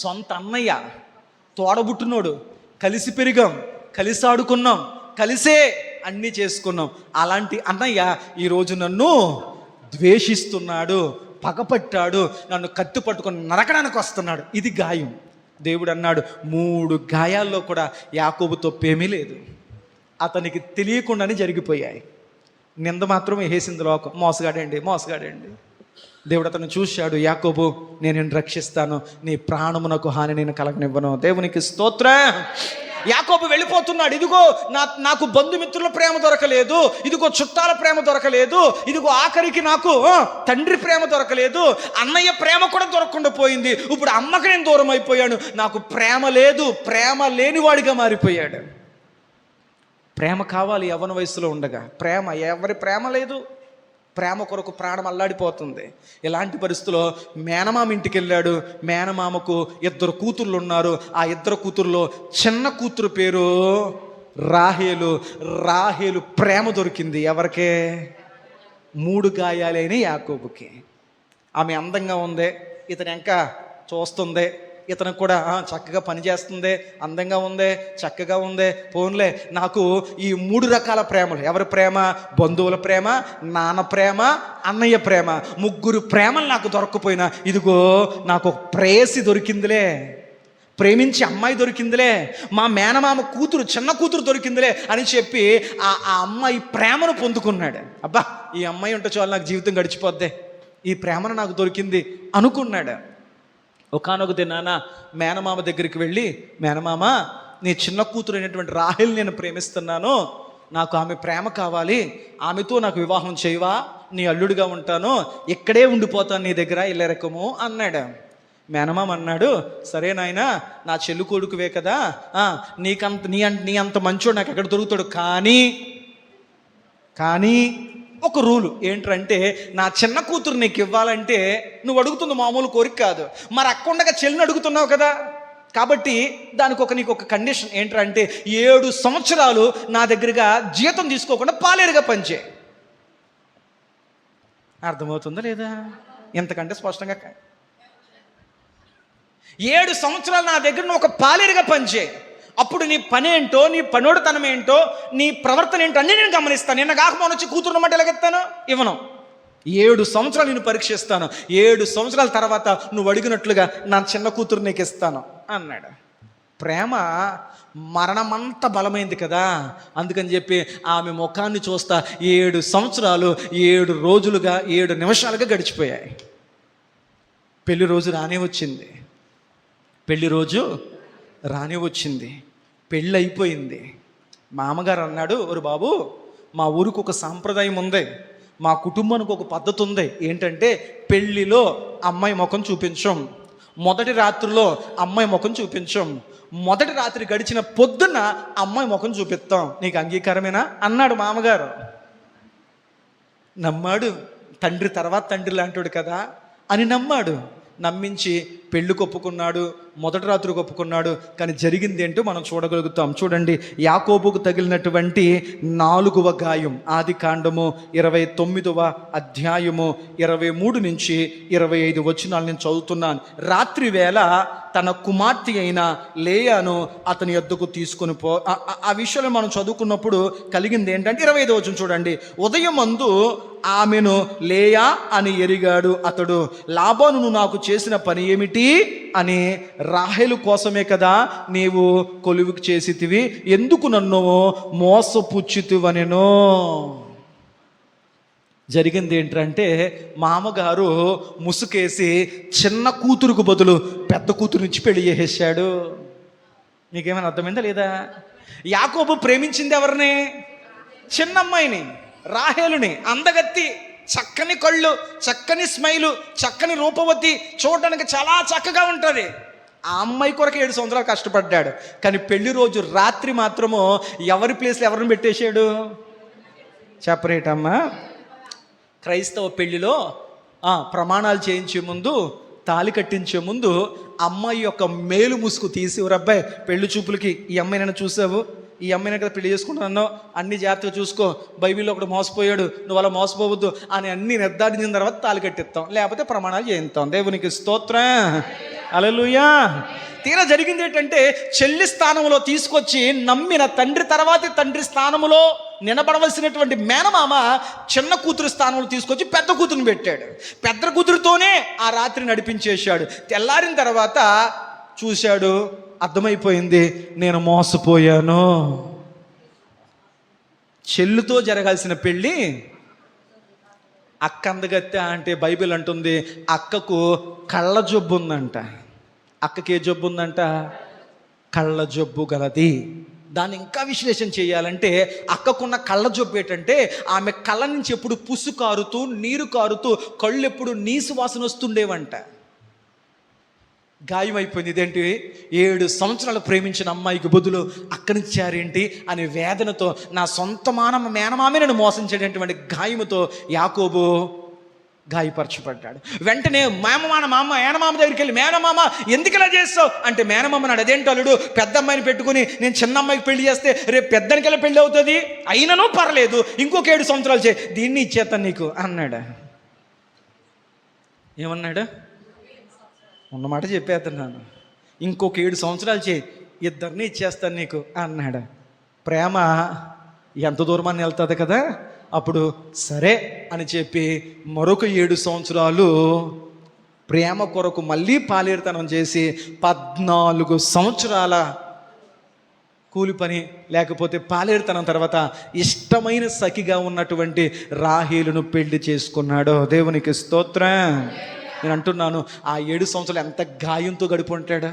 సొంత అన్నయ్య, తోడబుట్టినోడు, కలిసి పెరిగాం, కలిసి ఆడుకున్నాం, కలిసే అన్నీ చేసుకున్నాం, అలాంటి అన్నయ్య ఈరోజు నన్ను ద్వేషిస్తున్నాడు, పగపట్టాడు, నన్ను కత్తి పట్టుకొని నరకడానికి వస్తున్నాడు. ఇది గాయం. దేవుడు అన్నాడు, 3 గాయాల్లో కూడా యాకోబు తప్పేమీ లేదు, అతనికి తెలియకుండానే జరిగిపోయాయి. నింద మాత్రం వేసింది లోకం. మోసగాడండి. దేవుడు అతను చూశాడు, యాకోబు, నేను నిన్ను రక్షిస్తాను, నీ ప్రాణమునకు హాని నేను కలగనివ్వను. దేవునికి స్తోత్రం. యాకోబు వెళ్ళిపోతున్నాడు. ఇదిగో నాకు బంధుమిత్రుల ప్రేమ దొరకలేదు, ఇదిగో చుట్టాల ప్రేమ దొరకలేదు, ఇదిగో ఆఖరికి నాకు తండ్రి ప్రేమ దొరకలేదు, అన్నయ్య ప్రేమ కూడా దొరకకుండా పోయింది. ఇప్పుడు అమ్మకి నేను దూరం అయిపోయాను, నాకు ప్రేమ లేదు, ప్రేమ లేనివాడిగా మారిపోయాడు. ప్రేమ కావాలి యవ్వన వయసులో ఉండగా. ఎవరి ప్రేమ లేదు, ప్రేమ కొరకు ప్రాణం అల్లాడిపోతుంది. ఇలాంటి పరిస్థితుల్లో మేనమామ ఇంటికి వెళ్ళాడు. మేనమామకు 2 కూతుర్లు ఉన్నారు. ఆ 2 కూతుర్లో చిన్న కూతురు పేరు రాహేలు. రాహేలు ప్రేమ దొరికింది ఎవరికే? 3 గాయాలైన యాకోబుకి. ఆమె అందంగా ఉంది, ఇతను ఇంకా చూస్తుంది, ఇతను కూడా చక్కగా పనిచేస్తుంది, అందంగా ఉంది, చక్కగా ఉంది, పోన్లే నాకు ఈ 3 రకాల ప్రేమలు. ఎవరి ప్రేమ? బంధువుల ప్రేమ, నాన్న ప్రేమ, అన్నయ్య ప్రేమ. 3 ప్రేమలు నాకు దొరకపోయినా ఇదిగో నాకు ఒక ప్రేయసి దొరికిందిలే, ప్రేమించి అమ్మాయి దొరికిందిలే, మా మేనమామ కూతురు, చిన్న కూతురు దొరికిందిలే అని చెప్పి ఆ అమ్మాయి ప్రేమను పొందుకున్నాడు. అబ్బా, ఈ అమ్మాయి ఉంటే చాలు నాకు జీవితం గడిచిపోద్ది, ఈ ప్రేమను నాకు దొరికింది అనుకున్నాడు. ఒకానొక దినాన మేనమామ దగ్గరికి వెళ్ళి, మేనమామ, నీ చిన్న కూతురు అయినటువంటి రాహేల్ నేను ప్రేమిస్తున్నాను, నాకు ఆమె ప్రేమ కావాలి, ఆమెతో నాకు వివాహం చేయవా, నీ అల్లుడిగా ఉంటాను, ఇక్కడే ఉండిపోతాను నీ దగ్గర, ఇల్లరకము అన్నాడు. మేనమామ అన్నాడు, సరే నాయనా, నా చెల్లు కొడుకువే కదా, నీ అంత మంచోడు నాకు ఎక్కడ దొరుకుతాడు, కానీ ఒక రూలు ఏంటంటే, నా చిన్న కూతురు నీకు ఇవ్వాలంటే నువ్వు అడుగుతుంది మామూలు కోరిక కాదు, మరి అక్కండగా చెల్లిని అడుగుతున్నావు కదా, కాబట్టి దానికి నీకు ఒక కండిషన్ ఏంటంటే 7 సంవత్సరాలు నా దగ్గరగా జీతం తీసుకోకుండా పాలేరుగా పనిచే. అర్థమవుతుందా లేదా? ఎంతకంటే స్పష్టంగా 7 సంవత్సరాలు నా దగ్గర నువ్వు ఒక పాలేరుగా పనిచే, అప్పుడు నీ పని ఏంటో, నీ పనోడుతనం ఏంటో, నీ ప్రవర్తన ఏంటో అన్నీ నేను గమనిస్తాను. నిన్న కాకపోతే వచ్చి కూతురు మాట ఎలాగెత్తాను, ఇవ్వను. 7 సంవత్సరాలు నేను పరీక్షిస్తాను, 7 సంవత్సరాల తర్వాత నువ్వు అడిగినట్లుగా నా చిన్న కూతురు నీకు ఇస్తాను అన్నాడు. ప్రేమ మరణమంత బలమైంది కదా, అందుకని చెప్పి ఆమె ముఖాన్ని చూస్తా 7 సంవత్సరాలు 7 రోజులుగా 7 నిమిషాలుగా గడిచిపోయాయి. పెళ్లి రోజు రానే వచ్చింది, పెళ్ళి అయిపోయింది. మామగారు అన్నాడు, ఒరు బాబు, మా ఊరికి ఒక సాంప్రదాయం ఉంది, మా కుటుంబానికి ఒక పద్ధతి ఉంది, ఏంటంటే పెళ్ళిలో అమ్మాయి ముఖం చూపించం, మొదటి రాత్రిలో అమ్మాయి ముఖం చూపించం, మొదటి రాత్రి గడిచిన పొద్దున్న అమ్మాయి ముఖం చూపిస్తాం, నీకు అంగీకారమేనా అన్నాడు మామగారు. నమ్మాడు. తండ్రి తర్వాత తండ్రి లాంటాడు కదా అని నమ్మించి పెళ్ళికి ఒప్పుకున్నాడు, మొదటి రాత్రికి ఒప్పుకున్నాడు. కానీ జరిగింది ఏంటో మనం చూడగలుగుతాం. చూడండి, యాకోబుకు తగిలినటువంటి 4వ గాయం. ఆదికాండము 29వ అధ్యాయము 23 నుంచి 25 వచనాలు నేను చదువుతున్నాను. రాత్రి వేళ తన కుమార్తె అయిన లేయాను అతని యొద్దకు తీసుకొని ఆ విషయంలో మనం చదువుకున్నప్పుడు కలిగింది ఏంటంటే 25వ వచనం చూడండి. ఉదయమందు ఆమెను లేయా అని ఎరిగాడు అతడు. లాబాను నాకు చేసిన పని ఏమిటి అని, రాహేలు కోసమే కదా నీవు కొలువుకు చేసితివి, ఎందుకు నన్ను మోసపుచ్చితివనెను. జరిగింది ఏంటంటే, మామగారు ముసుకేసి చిన్న కూతురుకు బదులు పెద్ద కూతురు నుంచి పెళ్లి చేసేసాడు. నీకేమైనా అర్థమైందా లేదా? యాకోబు ప్రేమించింది ఎవరిని? చిన్నమ్మాయిని, రాహేలుని. అందగత్తి, చక్కని కళ్ళు, చక్కని స్మైలు, చక్కని రూపవతి, చూడడానికి చాలా చక్కగా ఉంటుంది. ఆ అమ్మాయి కొరకు 7 సంవత్సరాలు కష్టపడ్డాడు. కానీ పెళ్లి రోజు రాత్రి మాత్రము ఎవరి ప్లేస్లో ఎవరిని పెట్టేశాడు చెప్పరేటమ్మా? క్రైస్తవ పెళ్లిలో ప్రమాణాలు చేయించే ముందు, తాళి కట్టించే ముందు అమ్మాయి యొక్క మేలు ముసుగు తీసి, రబ్బాయి పెళ్లి చూపులకి ఈ అమ్మాయి నన్ను చూసావు, ఈ అమ్మాయిని కదా పెళ్లి చేసుకుంటున్నాను, అన్ని జాగ్రత్తగా చూసుకో, బైబిల్లో ఒకటి మోసపోయాడు, నువ్వు అలా మోసపోవద్దు అని అన్ని నిర్ధారించిన తర్వాత తాళి కట్టిస్తాం, లేకపోతే ప్రమాణాలు చేయిస్తాం. దేవునికి స్తోత్రం, హల్లెలూయా. తీరా జరిగింది ఏంటంటే, చెల్లి స్థానంలో తీసుకొచ్చి నమ్మిన తండ్రి తర్వాతి తండ్రి స్థానంలో నిలబడవలసినటువంటి మేనమామ చిన్న కూతురు స్థానంలో తీసుకొచ్చి పెద్ద కూతురుని పెట్టాడు. పెద్ద కూతురుతోనే ఆ రాత్రి నడిపించేశాడు. తెల్లారిన తర్వాత చూశాడు, అర్థమైపోయింది, నేను మోసపోయాను. చెల్లుతో జరగాల్సిన పెళ్ళి అక్క అందగత్తె అంటే బైబిల్ అంటుంది అక్కకు కళ్ళ జబ్బు ఉందంట. అక్కకి ఏ జబ్బు ఉందంట? కళ్ళ జబ్బు గలది. దాన్ని ఇంకా విశ్లేషణ చేయాలంటే అక్కకున్న కళ్ళ జబ్బు ఏంటంటే, ఆమె కళ్ళ నుంచి ఎప్పుడు పుసు కారుతూ, నీరు కారుతూ, కళ్ళు ఎప్పుడు నీసు వాసన వస్తుండేవంట. గాయం అయిపోయింది. ఇదేంటి, 7 సంవత్సరాలు ప్రేమించిన అమ్మాయికి బదులు అక్కనిచ్చారేంటి అనే వేదనతో, నా సొంత మేనమామే నన్ను మోసం చేయడానికి గాయముతో యాకోబు గాయపరచబడ్డాడు. వెంటనే మేనమామ దగ్గరికి వెళ్ళి, మేనమామ ఎందుకు ఇలా చేస్తావు అంటే, మేనమామ నాడు అదేంటి అల్లుడు, పెద్ద అమ్మాయిని పెట్టుకుని నేను చిన్న అమ్మాయికి పెళ్లి చేస్తే రేపు పెద్దనికెళ్ళి పెళ్ళి అవుతుంది, అయినను పర్లేదు, ఇంకొక 7 సంవత్సరాలు చేయి, దీన్ని ఇచ్చేస్తాను నీకు అన్నాడు. ఏమన్నాడు? ఉన్నమాట చెప్పేస్తున్నాను, ఇంకొక 7 సంవత్సరాలు చేయి, ఇద్దరిని ఇచ్చేస్తాను నీకు అన్నాడు. ప్రేమ ఎంత దూరమని వెళ్తుంది కదా. అప్పుడు సరే అని చెప్పి మరొక 7 సంవత్సరాలు ప్రేమ కొరకు మళ్ళీ పాలేరుతనం చేసి 14 సంవత్సరాల కూలి పని లేకపోతే పాలేరుతనం తర్వాత ఇష్టమైన సఖిగా ఉన్నటువంటి రాహేలును పెళ్లి చేసుకున్నాడు. దేవునికి స్తోత్రం. నేను అంటున్నాను, ఆ 7 సంవత్సరాలు ఎంత గాయంతో గడిపి ఉంటాడు.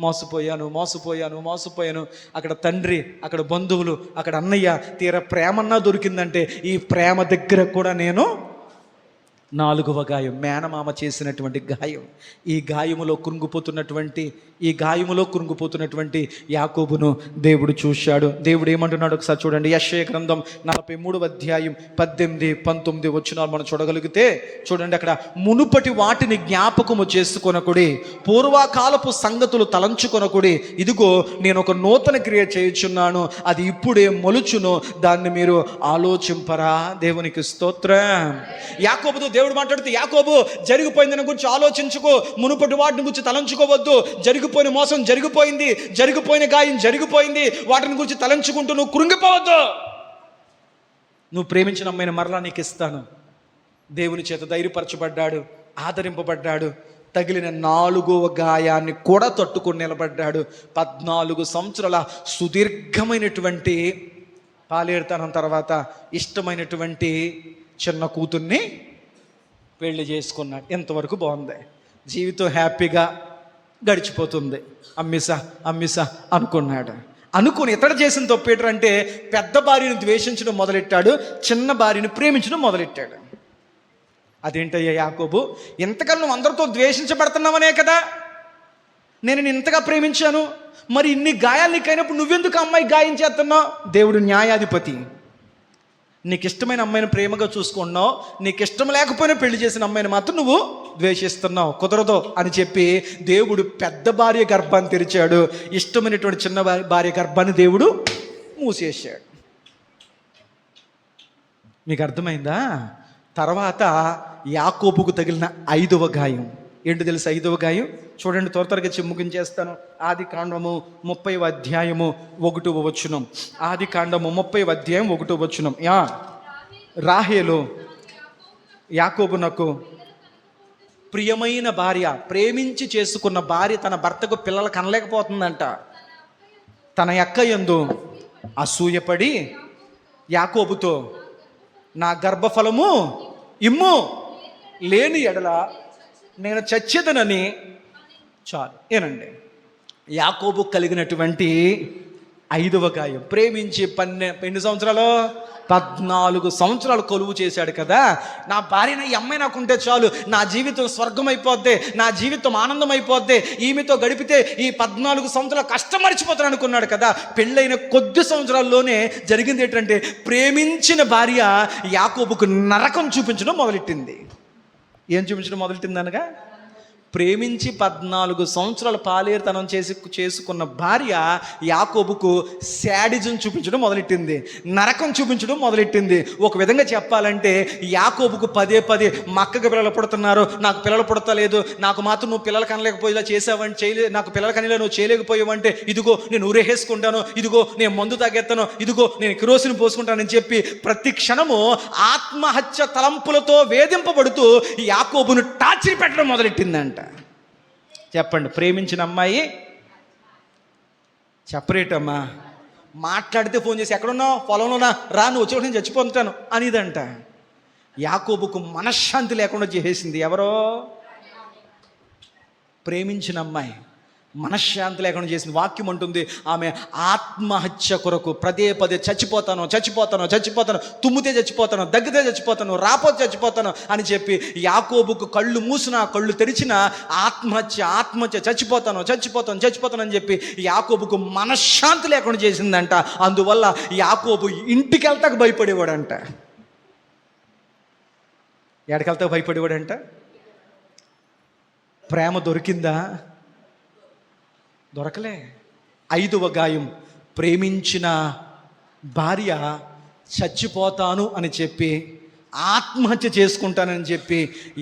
మోసపోయాను. అక్కడ తండ్రి, అక్కడ బంధువులు, అక్కడ అన్నయ్య, తీరా ప్రేమన్నా దొరికిందంటే ఈ ప్రేమ దగ్గర కూడా నేను 4వ గాయం, మేనమామ చేసినటువంటి గాయం. ఈ గాయములో కృంగిపోతున్నటువంటి యాకోబును దేవుడు చూశాడు. దేవుడు ఏమంటున్నాడు ఒకసారి చూడండి. యెషయా గ్రంథం 43వ అధ్యాయం 18, 19 వచనాలు మనం చూడగలిగితే చూడండి. అక్కడ మునుపటి వాటిని జ్ఞాపకము చేసుకొనకుడి, పూర్వకాలపు సంగతులు తలంచుకొనకుడి, ఇదిగో నేను ఒక నూతన క్రియ చేయుచున్నాను, అది ఇప్పుడే మొలుచును, దాన్ని మీరు ఆలోచింపరా. దేవునికి స్తోత్రం. యాకోబుతో దేవుడు మాట్లాడుతూ, యాకోబు జరిగిపోయిందని గురించి ఆలోచించుకో, మునుపటి వాటిని గురించి తలంచుకోవద్దు, జరిగిపోయిన మోసం జరిగిపోయింది, జరిగిపోయిన గాయం జరిగిపోయింది, వాటిని గురించి తలంచుకుంటూ నువ్వు కృంగిపోవద్దు. నువ్వు ప్రేమించిన అమ్మాయిని మరలా నీకు ఇస్తాను. దేవుని చేత ధైర్యపరచబడ్డాడు, ఆదరింపబడ్డాడు. తగిలిన 4వ గాయాన్ని కూడా తట్టుకొని నిలబడ్డాడు. 14 సంవత్సరాల సుదీర్ఘమైనటువంటి పాలేరుతనం తర్వాత ఇష్టమైనటువంటి చిన్న కూతుర్ని పెళ్లి చేసుకున్నాడు. ఎంతవరకు బాగుంది, జీవితం హ్యాపీగా గడిచిపోతుంది. అమ్మిసా అనుకుని ఇతడు చేసిన తప్పేంటంటే అంటే పెద్ద భార్యను ద్వేషించడం మొదలెట్టాడు, చిన్న భార్యను ప్రేమించడం మొదలెట్టాడు. అదేంటయ్యా యాకోబు, ఇంతకన్నా నువ్వు అందరితో ద్వేషించబడుతున్నావనే కదా నేను ఇంతగా ప్రేమించాను, మరి ఇన్ని గాయాలు నీకైనప్పుడు నువ్వెందుకు అమ్మాయి గాయం చేస్తున్నావు? దేవుడు న్యాయాధిపతి. నీకు ఇష్టమైన అమ్మాయిని ప్రేమగా చూసుకున్నావు, నీకు ఇష్టం లేకపోయినా పెళ్లి చేసిన అమ్మాయిని మాత్రం నువ్వు ద్వేషిస్తున్నావు, కుదరదు అని చెప్పి దేవుడు పెద్ద భార్య గర్భాన్ని తెరిచాడు. ఇష్టమైనటువంటి చిన్న భార్య గర్భాన్ని దేవుడు మూసేశాడు. మీకు అర్థమైందా? తర్వాత యాకోబుకు తగిలిన 5వ గాయం ఏంటి తెలుసు? 5వ గాయం చూడండి, త్వరగా ముగించేస్తాను. ఆది కాండము 30వ అధ్యాయము 1వ వచనం. ఆది కాండము 30వ అధ్యాయం 1వ వచనం. రాహేలు యాకోబునకు ప్రియమైన భార్య, ప్రేమించి చేసుకున్న భార్య తన భర్తకు పిల్లలు కనలేకపోతుందంట. తన యెక్కయందు అసూయపడి యాకోబుతో, నా గర్భఫలము ఇమ్ము, లేని ఎడల నేను చచ్చేదనని. చాలు. ఏనండి, యాకోబు కలిగినటువంటి 5వ గాయం. ప్రేమించి 12 సంవత్సరాలు 14 సంవత్సరాలు కొలువు చేశాడు కదా. నా భార్యన ఈ అమ్మాయి నాకుంటే చాలు, నా జీవితం స్వర్గం అయిపోద్ది, నా జీవితం ఆనందం అయిపోద్ది, ఈమెతో గడిపితే ఈ 14 సంవత్సరాలు కష్టం మర్చిపోతాను అనుకున్నాడు కదా. పెళ్ళైన కొద్ది సంవత్సరాల్లోనే జరిగింది ఏంటంటే, ప్రేమించిన భార్య యాకోబుకు నరకం చూపించడం మొదలెట్టింది. ఏం చూపించడం మొదలెట్టింది అనగా, ప్రేమించి 14 సంవత్సరాలు పాలేరుతనం చేసుకున్న భార్య యాకోబుకు శాడిజం చూపించడం మొదలెట్టింది, నరకం చూపించడం మొదలెట్టింది. ఒక విధంగా చెప్పాలంటే యాకోబుకు పదే మా అక్కకి పిల్లలు పుడుతున్నారు, నాకు పిల్లలు పుడతలేదు, నాకు మాత్రం నువ్వు పిల్లలు కనలేకపోయేలా చేసావంటే, నాకు పిల్లలు కనీలా నువ్వు చేయలేకపోయావంటే, ఇదిగో నేను ఊరేసుకుంటాను, ఇదిగో నేను మందు తాగెత్తాను, ఇదిగో నేను కిరోసిన్ పోసుకుంటానని చెప్పి ప్రతి క్షణము ఆత్మహత్య తలంపులతో వేధింపబడుతూ యాకోబును టార్చర్ పెట్టడం మొదలెట్టిందంట. చెప్పండి, ప్రేమించిన అమ్మాయి చెప్పరేటమ్మా, మాట్లాడితే ఫోన్ చేసి ఎక్కడున్నావు, పొలంలోనా రా, నువ్వు వచ్చి నేను చచ్చిపోతాను అనేదంట. యాకోబుకు మనశ్శాంతి లేకుండా చేసేసింది ఎవరో? ప్రేమించిన అమ్మాయి మనశ్శాంతి లేకుండా చేసింది. వాక్యం అంటుంది, ఆమె ఆత్మహత్య కొరకు పదే చచ్చిపోతాను, తుమ్మితే చచ్చిపోతాను, దగ్గితే చచ్చిపోతాను, రాపోతే చచ్చిపోతాను అని చెప్పి యాకోబుకు కళ్ళు మూసినా కళ్ళు తెరిచినా ఆత్మహత్య చచ్చిపోతాను అని చెప్పి యాకోబుకు మనశ్శాంతి లేకుండా చేసిందంట. అందువల్ల యాకోబు ఇంటికి వెళ్తాక భయపడేవాడంట. ఎక్కడికెళ్తా భయపడేవాడంట. ప్రేమ దొరికిందా? దొరకలే. 5వ గాయం, ప్రేమించిన భార్య చచ్చిపోతాను అని చెప్పి ఆత్మహత్య చేసుకుంటానని చెప్పి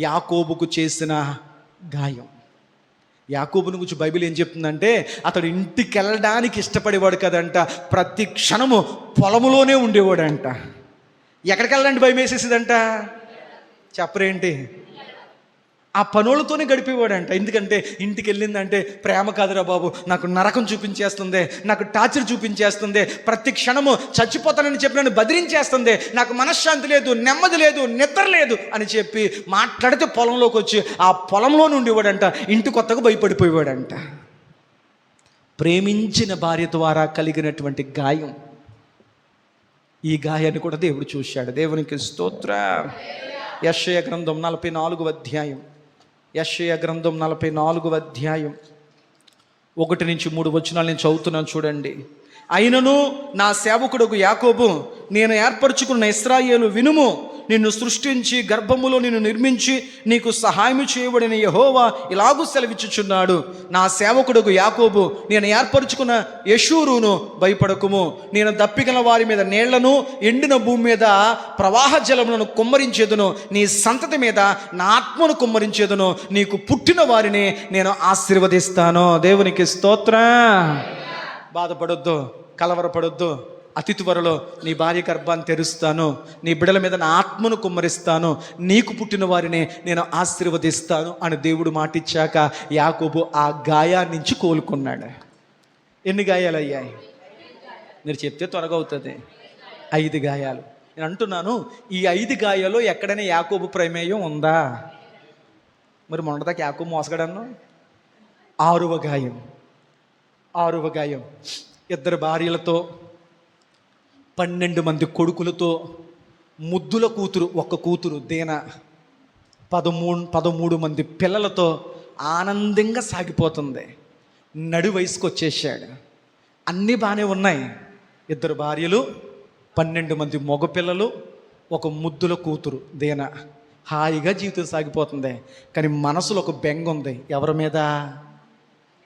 యాకోబుకు చేసిన గాయం. యాకోబుని గురించి బైబిల్ ఏం చెప్తుందంటే, అతడు ఇంటికి వెళ్ళడానికి ఇష్టపడేవాడు కదంట. ప్రతి క్షణము పొలములోనే ఉండేవాడంట. ఎక్కడికి వెళ్ళడానికి భయం వేసేసిందంట. చెప్పరేంటి? ఆ పనులతోనే గడిపేవాడంట. ఎందుకంటే ఇంటికి వెళ్ళిందంటే ప్రేమ కాదురా బాబు, నాకు నరకం చూపించేస్తుంది, నాకు టార్చర్ చూపించేస్తుంది, ప్రతి క్షణము చచ్చిపోతానని చెప్పి నన్ను బెదిరించేస్తుంది, నాకు మనశ్శాంతి లేదు, నెమ్మది లేదు, నిద్ర లేదు అని చెప్పి మాట్లాడితే పొలంలోకి వచ్చి ఆ పొలంలో ఉండేవాడంట. ఇంటి కొత్తగా భయపడిపోయేవాడంట. ప్రేమించిన భార్య ద్వారా కలిగినటువంటి గాయం, ఈ గాయాన్ని కూడా దేవుడు చూశాడు. దేవునికి స్తోత్రం. యెషయా గ్రంథం 44వ అధ్యాయం, యెషయా గ్రంథం 44వ అధ్యాయం 1 నుంచి 3 వచనాలు నేను చదువుతున్నాను చూడండి. అయినను నా సేవకుడగు యాకోబు, నేను ఏర్పరచుకున్న ఇశ్రాయేలు వినుము, నిన్ను సృష్టించి గర్భములో నిన్ను నిర్మించి నీకు సహాయం చేయబడిన యెహోవా ఇలాగూ సెలవిచ్చుచున్నాడు. నా సేవకుడగు యాకోబు, నేను ఏర్పరచుకున్న యెషూరును, భయపడకుము. నేను దప్పిగల వారి మీద నీళ్లను, ఎండిన భూమి మీద ప్రవాహ జలములను కుమ్మరించేదును, నీ సంతతి మీద నా ఆత్మను కుమ్మరించేదును, నీకు పుట్టిన వారిని నేను ఆశీర్వదిస్తాను. దేవునికి స్తోత్రం. బాధపడొద్దు, కలవరపడొద్దు. అతి త్వరలో నీ భార్య గర్భాన్ని తెరుస్తాను, నీ బిడ్డల మీద నా ఆత్మను కుమ్మరిస్తాను, నీకు పుట్టిన వారిని నేను ఆశీర్వదిస్తాను అని దేవుడు మాటిచ్చాక యాకోబు ఆ గాయాన్ని నుంచి కోలుకున్నాడు. ఎన్ని గాయాలు అయ్యాయి? మీరు చెప్తే త్వరగా అవుతుంది. 5 గాయాలు. నేను అంటున్నాను, ఈ 5 గాయాలు ఎక్కడైనా యాకోబు ప్రమేయం ఉందా? మరి మొన్నదాకా యాకోబు మోసగాడన్నా. 6వ గాయం, 6వ గాయం, 2 భార్యలతో, 12 మంది కొడుకులతో, ముద్దుల కూతురు, 1 కూతురు దీన, 13 మంది పిల్లలతో ఆనందంగా సాగిపోతుంది. నడి వయసుకు వచ్చేసాడు. అన్నీ బాగానే ఉన్నాయి. 2 భార్యలు, 12 మంది మగపిల్లలు, 1 ముద్దుల కూతురు దీన, హాయిగా జీవితం సాగిపోతుంది. కానీ మనసులో ఒక బెంగ ఉంది. ఎవరి మీద?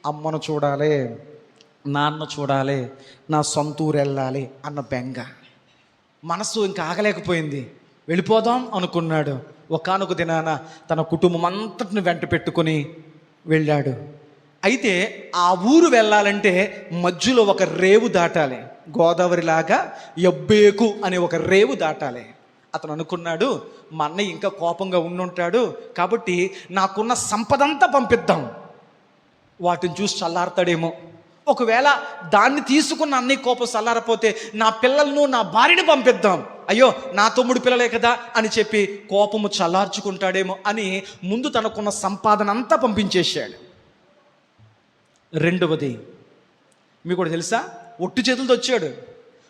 అమ్మను చూడాలి, నాన్న చూడాలి, నా సొంతూరు వెళ్ళాలి అన్న బెంగ. మనసు ఇంకా ఆగలేకపోయింది. వెళ్ళిపోదాం అనుకున్నాడు. ఒకానొక దినాన తన కుటుంబం అంతటిని వెంట పెట్టుకొని వెళ్ళాడు. అయితే ఆ ఊరు వెళ్ళాలంటే మధ్యలో ఒక రేవు దాటాలి. గోదావరిలాగా యబ్బేకు అనే ఒక రేవు దాటాలి. అతను అనుకున్నాడు, మా అన్నయ్య ఇంకా కోపంగా ఉండుంటాడు కాబట్టి నాకున్న సంపదంతా పంపిద్దాం, వాటిని చూసి చల్లారతాడేమో. ఒకవేళ దాన్ని తీసుకున్న అన్నయ్య కోపం చల్లారపోతే నా పిల్లలను, నా భార్యను పంపిద్దాం, అయ్యో నా తమ్ముడు పిల్లలే కదా అని చెప్పి కోపము చల్లార్చుకుంటాడేమో అని ముందు తనకున్న సంపాదన అంతా పంపించేశాడు. రెండవది మీకు కూడా తెలుసా, ఒట్టి చేతులతో వచ్చాడు.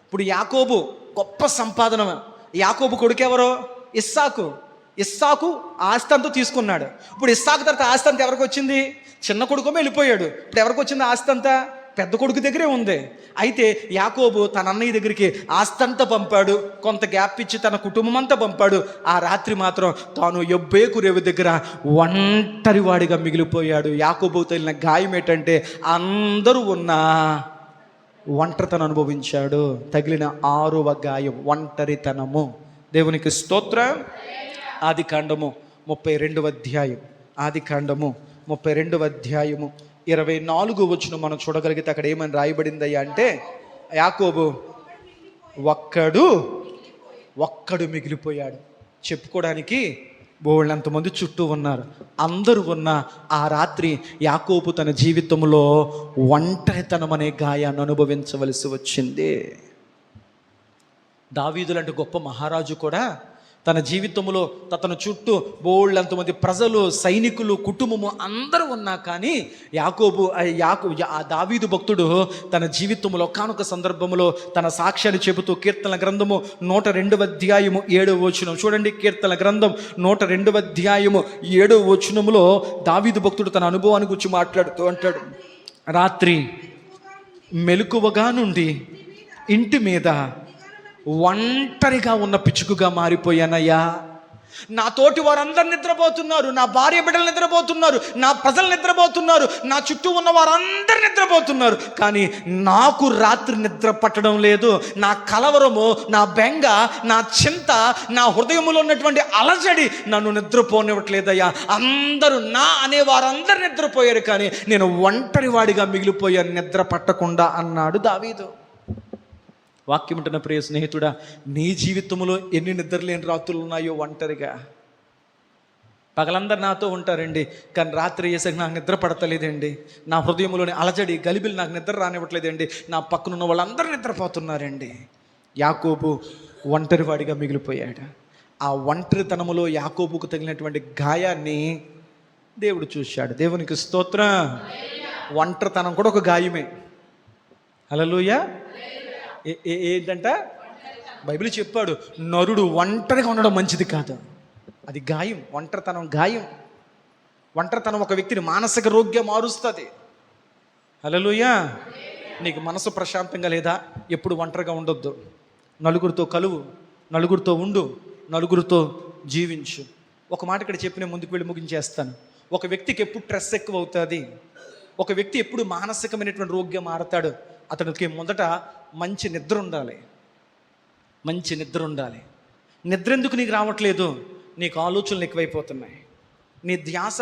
ఇప్పుడు యాకోబు గొప్ప సంపాదన. యాకోబు కొడుకెవరో? ఇస్సాకు ఆస్తి అంతా తీసుకున్నాడు. ఇప్పుడు ఇస్సాకు తర్వాత ఆస్తి అంతా ఎవరికి వచ్చింది? చిన్న కొడుకోమే వెళ్ళిపోయాడు. ఇప్పుడు ఎవరికి వచ్చింది ఆస్తి అంతా? పెద్ద కొడుకు దగ్గరే ఉంది. అయితే యాకోబు తన అన్నయ్య దగ్గరికి ఆస్తి అంతా పంపాడు. కొంత గ్యాప్ ఇచ్చి తన కుటుంబం అంతా పంపాడు. ఆ రాత్రి మాత్రం తాను యబ్బేకు రేవు దగ్గర ఒంటరివాడిగా మిగిలిపోయాడు. యాకోబు తగిలిన గాయం ఏంటంటే అందరూ ఉన్న ఒంటరితనం అనుభవించాడు. తగిలిన 6వ గాయం ఒంటరితనము. దేవునికి స్తోత్రం. ఆదికాండము 32వ అధ్యాయం, ఆదికాండము 32వ అధ్యాయము 24వ వచనం మనం చూడగలిగితే అక్కడ ఏమని రాయబడిందయ్యా అంటే, యాకోబు ఒక్కడు మిగిలిపోయాడు. చెప్పుకోవడానికి బోళ్ళంతమంది చుట్టూ ఉన్నారు. అందరూ ఉన్న ఆ రాత్రి యాకోబు తన జీవితంలో ఒంటరితనం అనే గాయాన్ని అనుభవించవలసి వచ్చింది. దావీదు లాంటి గొప్ప మహారాజు కూడా తన జీవితంలో తన చుట్టూ బోళ్ళంతమంది ప్రజలు, సైనికులు, కుటుంబము అందరూ ఉన్నా కానీ ఆ దావీదు భక్తుడు తన జీవితంలో ఒకానొక సందర్భంలో తన సాక్ష్యాన్ని చెబుతూ కీర్తనల గ్రంథము 102వ అధ్యాయము 7వ వచనం చూడండి. కీర్తనల గ్రంథం 102వ అధ్యాయము 7వ వచనములో దావీదు భక్తుడు తన అనుభవాన్ని గురించి మాట్లాడుతూ అంటాడు, రాత్రి మెలకువగా నుండి ఇంటి మీద ఒంటరిగా ఉన్న పిచ్చుకగా మారిపోయానయ్యా. నా తోటి వారందరు నిద్రపోతున్నారు, నా భార్య బిడ్డలు నిద్రపోతున్నారు, నా ప్రజలు నిద్రపోతున్నారు, నా చుట్టూ ఉన్న వారందరు నిద్రపోతున్నారు, కానీ నాకు రాత్రి నిద్ర పట్టడం లేదు. నా కలవరము, నా బెంగ, నా చింత, నా హృదయంలో ఉన్నటువంటి అలజడి నన్ను నిద్రపోనివ్వట్లేదయ్యా. అందరూ నా అనే వారందరు నిద్రపోయారు, కానీ నేను ఒంటరి వాడిగా మిగిలిపోయాను నిద్ర పట్టకుండా అన్నాడు దావీదు. వాక్యం ఉంటున్న ప్రియ స్నేహితుడా, నీ జీవితంలో ఎన్ని నిద్రలేని రాత్రులు ఉన్నాయో ఒంటరిగా. పగలందరూ నాతో ఉంటారండి, కానీ రాత్రి అయ్యేసరికి నాకు నిద్ర పడతలేదండి. నా హృదయంలోని అలజడి గలిబిలి నాకు నిద్ర రానివ్వట్లేదండి. నా పక్కనున్న వాళ్ళందరూ నిద్రపోతున్నారండి. యాకోబు ఒంటరివాడిగా మిగిలిపోయాడు. ఆ ఒంటరితనములో యాకోబుకు తగిలినటువంటి గాయాన్ని దేవుడు చూశాడు. దేవునికి స్తోత్రం. ఒంటరితనం కూడా ఒక గాయమే. హల్లెలూయా. ఏంటంట బైబిల్ చెప్పాడు, నరుడు ఒంటరిగా ఉండడం మంచిది కాదు. అది గాయం. ఒంటరితనం గాయం. ఒంటరితనం ఒక వ్యక్తిని మానసిక రోగ్యం మారుస్తుంది. హల్లెలూయా. నీకు మనసు ప్రశాంతంగా లేదా? ఎప్పుడు ఒంటరిగా ఉండొద్దు. నలుగురితో కలువు, నలుగురితో ఉండు, నలుగురితో జీవించు. ఒక మాట ఇక్కడ చెప్పి నేను ముందుకు వెళ్ళి ముగించేస్తాను. ఒక వ్యక్తికి ఎప్పుడు స్ట్రెస్ ఎక్కువ అవుతుంది, ఒక వ్యక్తి ఎప్పుడు మానసికమైనటువంటి రోగ్యం మారతాడు, అతనికి మొదట మంచి నిద్ర ఉండాలి. మంచి నిద్ర ఉండాలి. నిద్ర ఎందుకు నీకు రావట్లేదు? నీకు ఆలోచనలు ఎక్కువైపోతున్నాయి. నీ ధ్యాస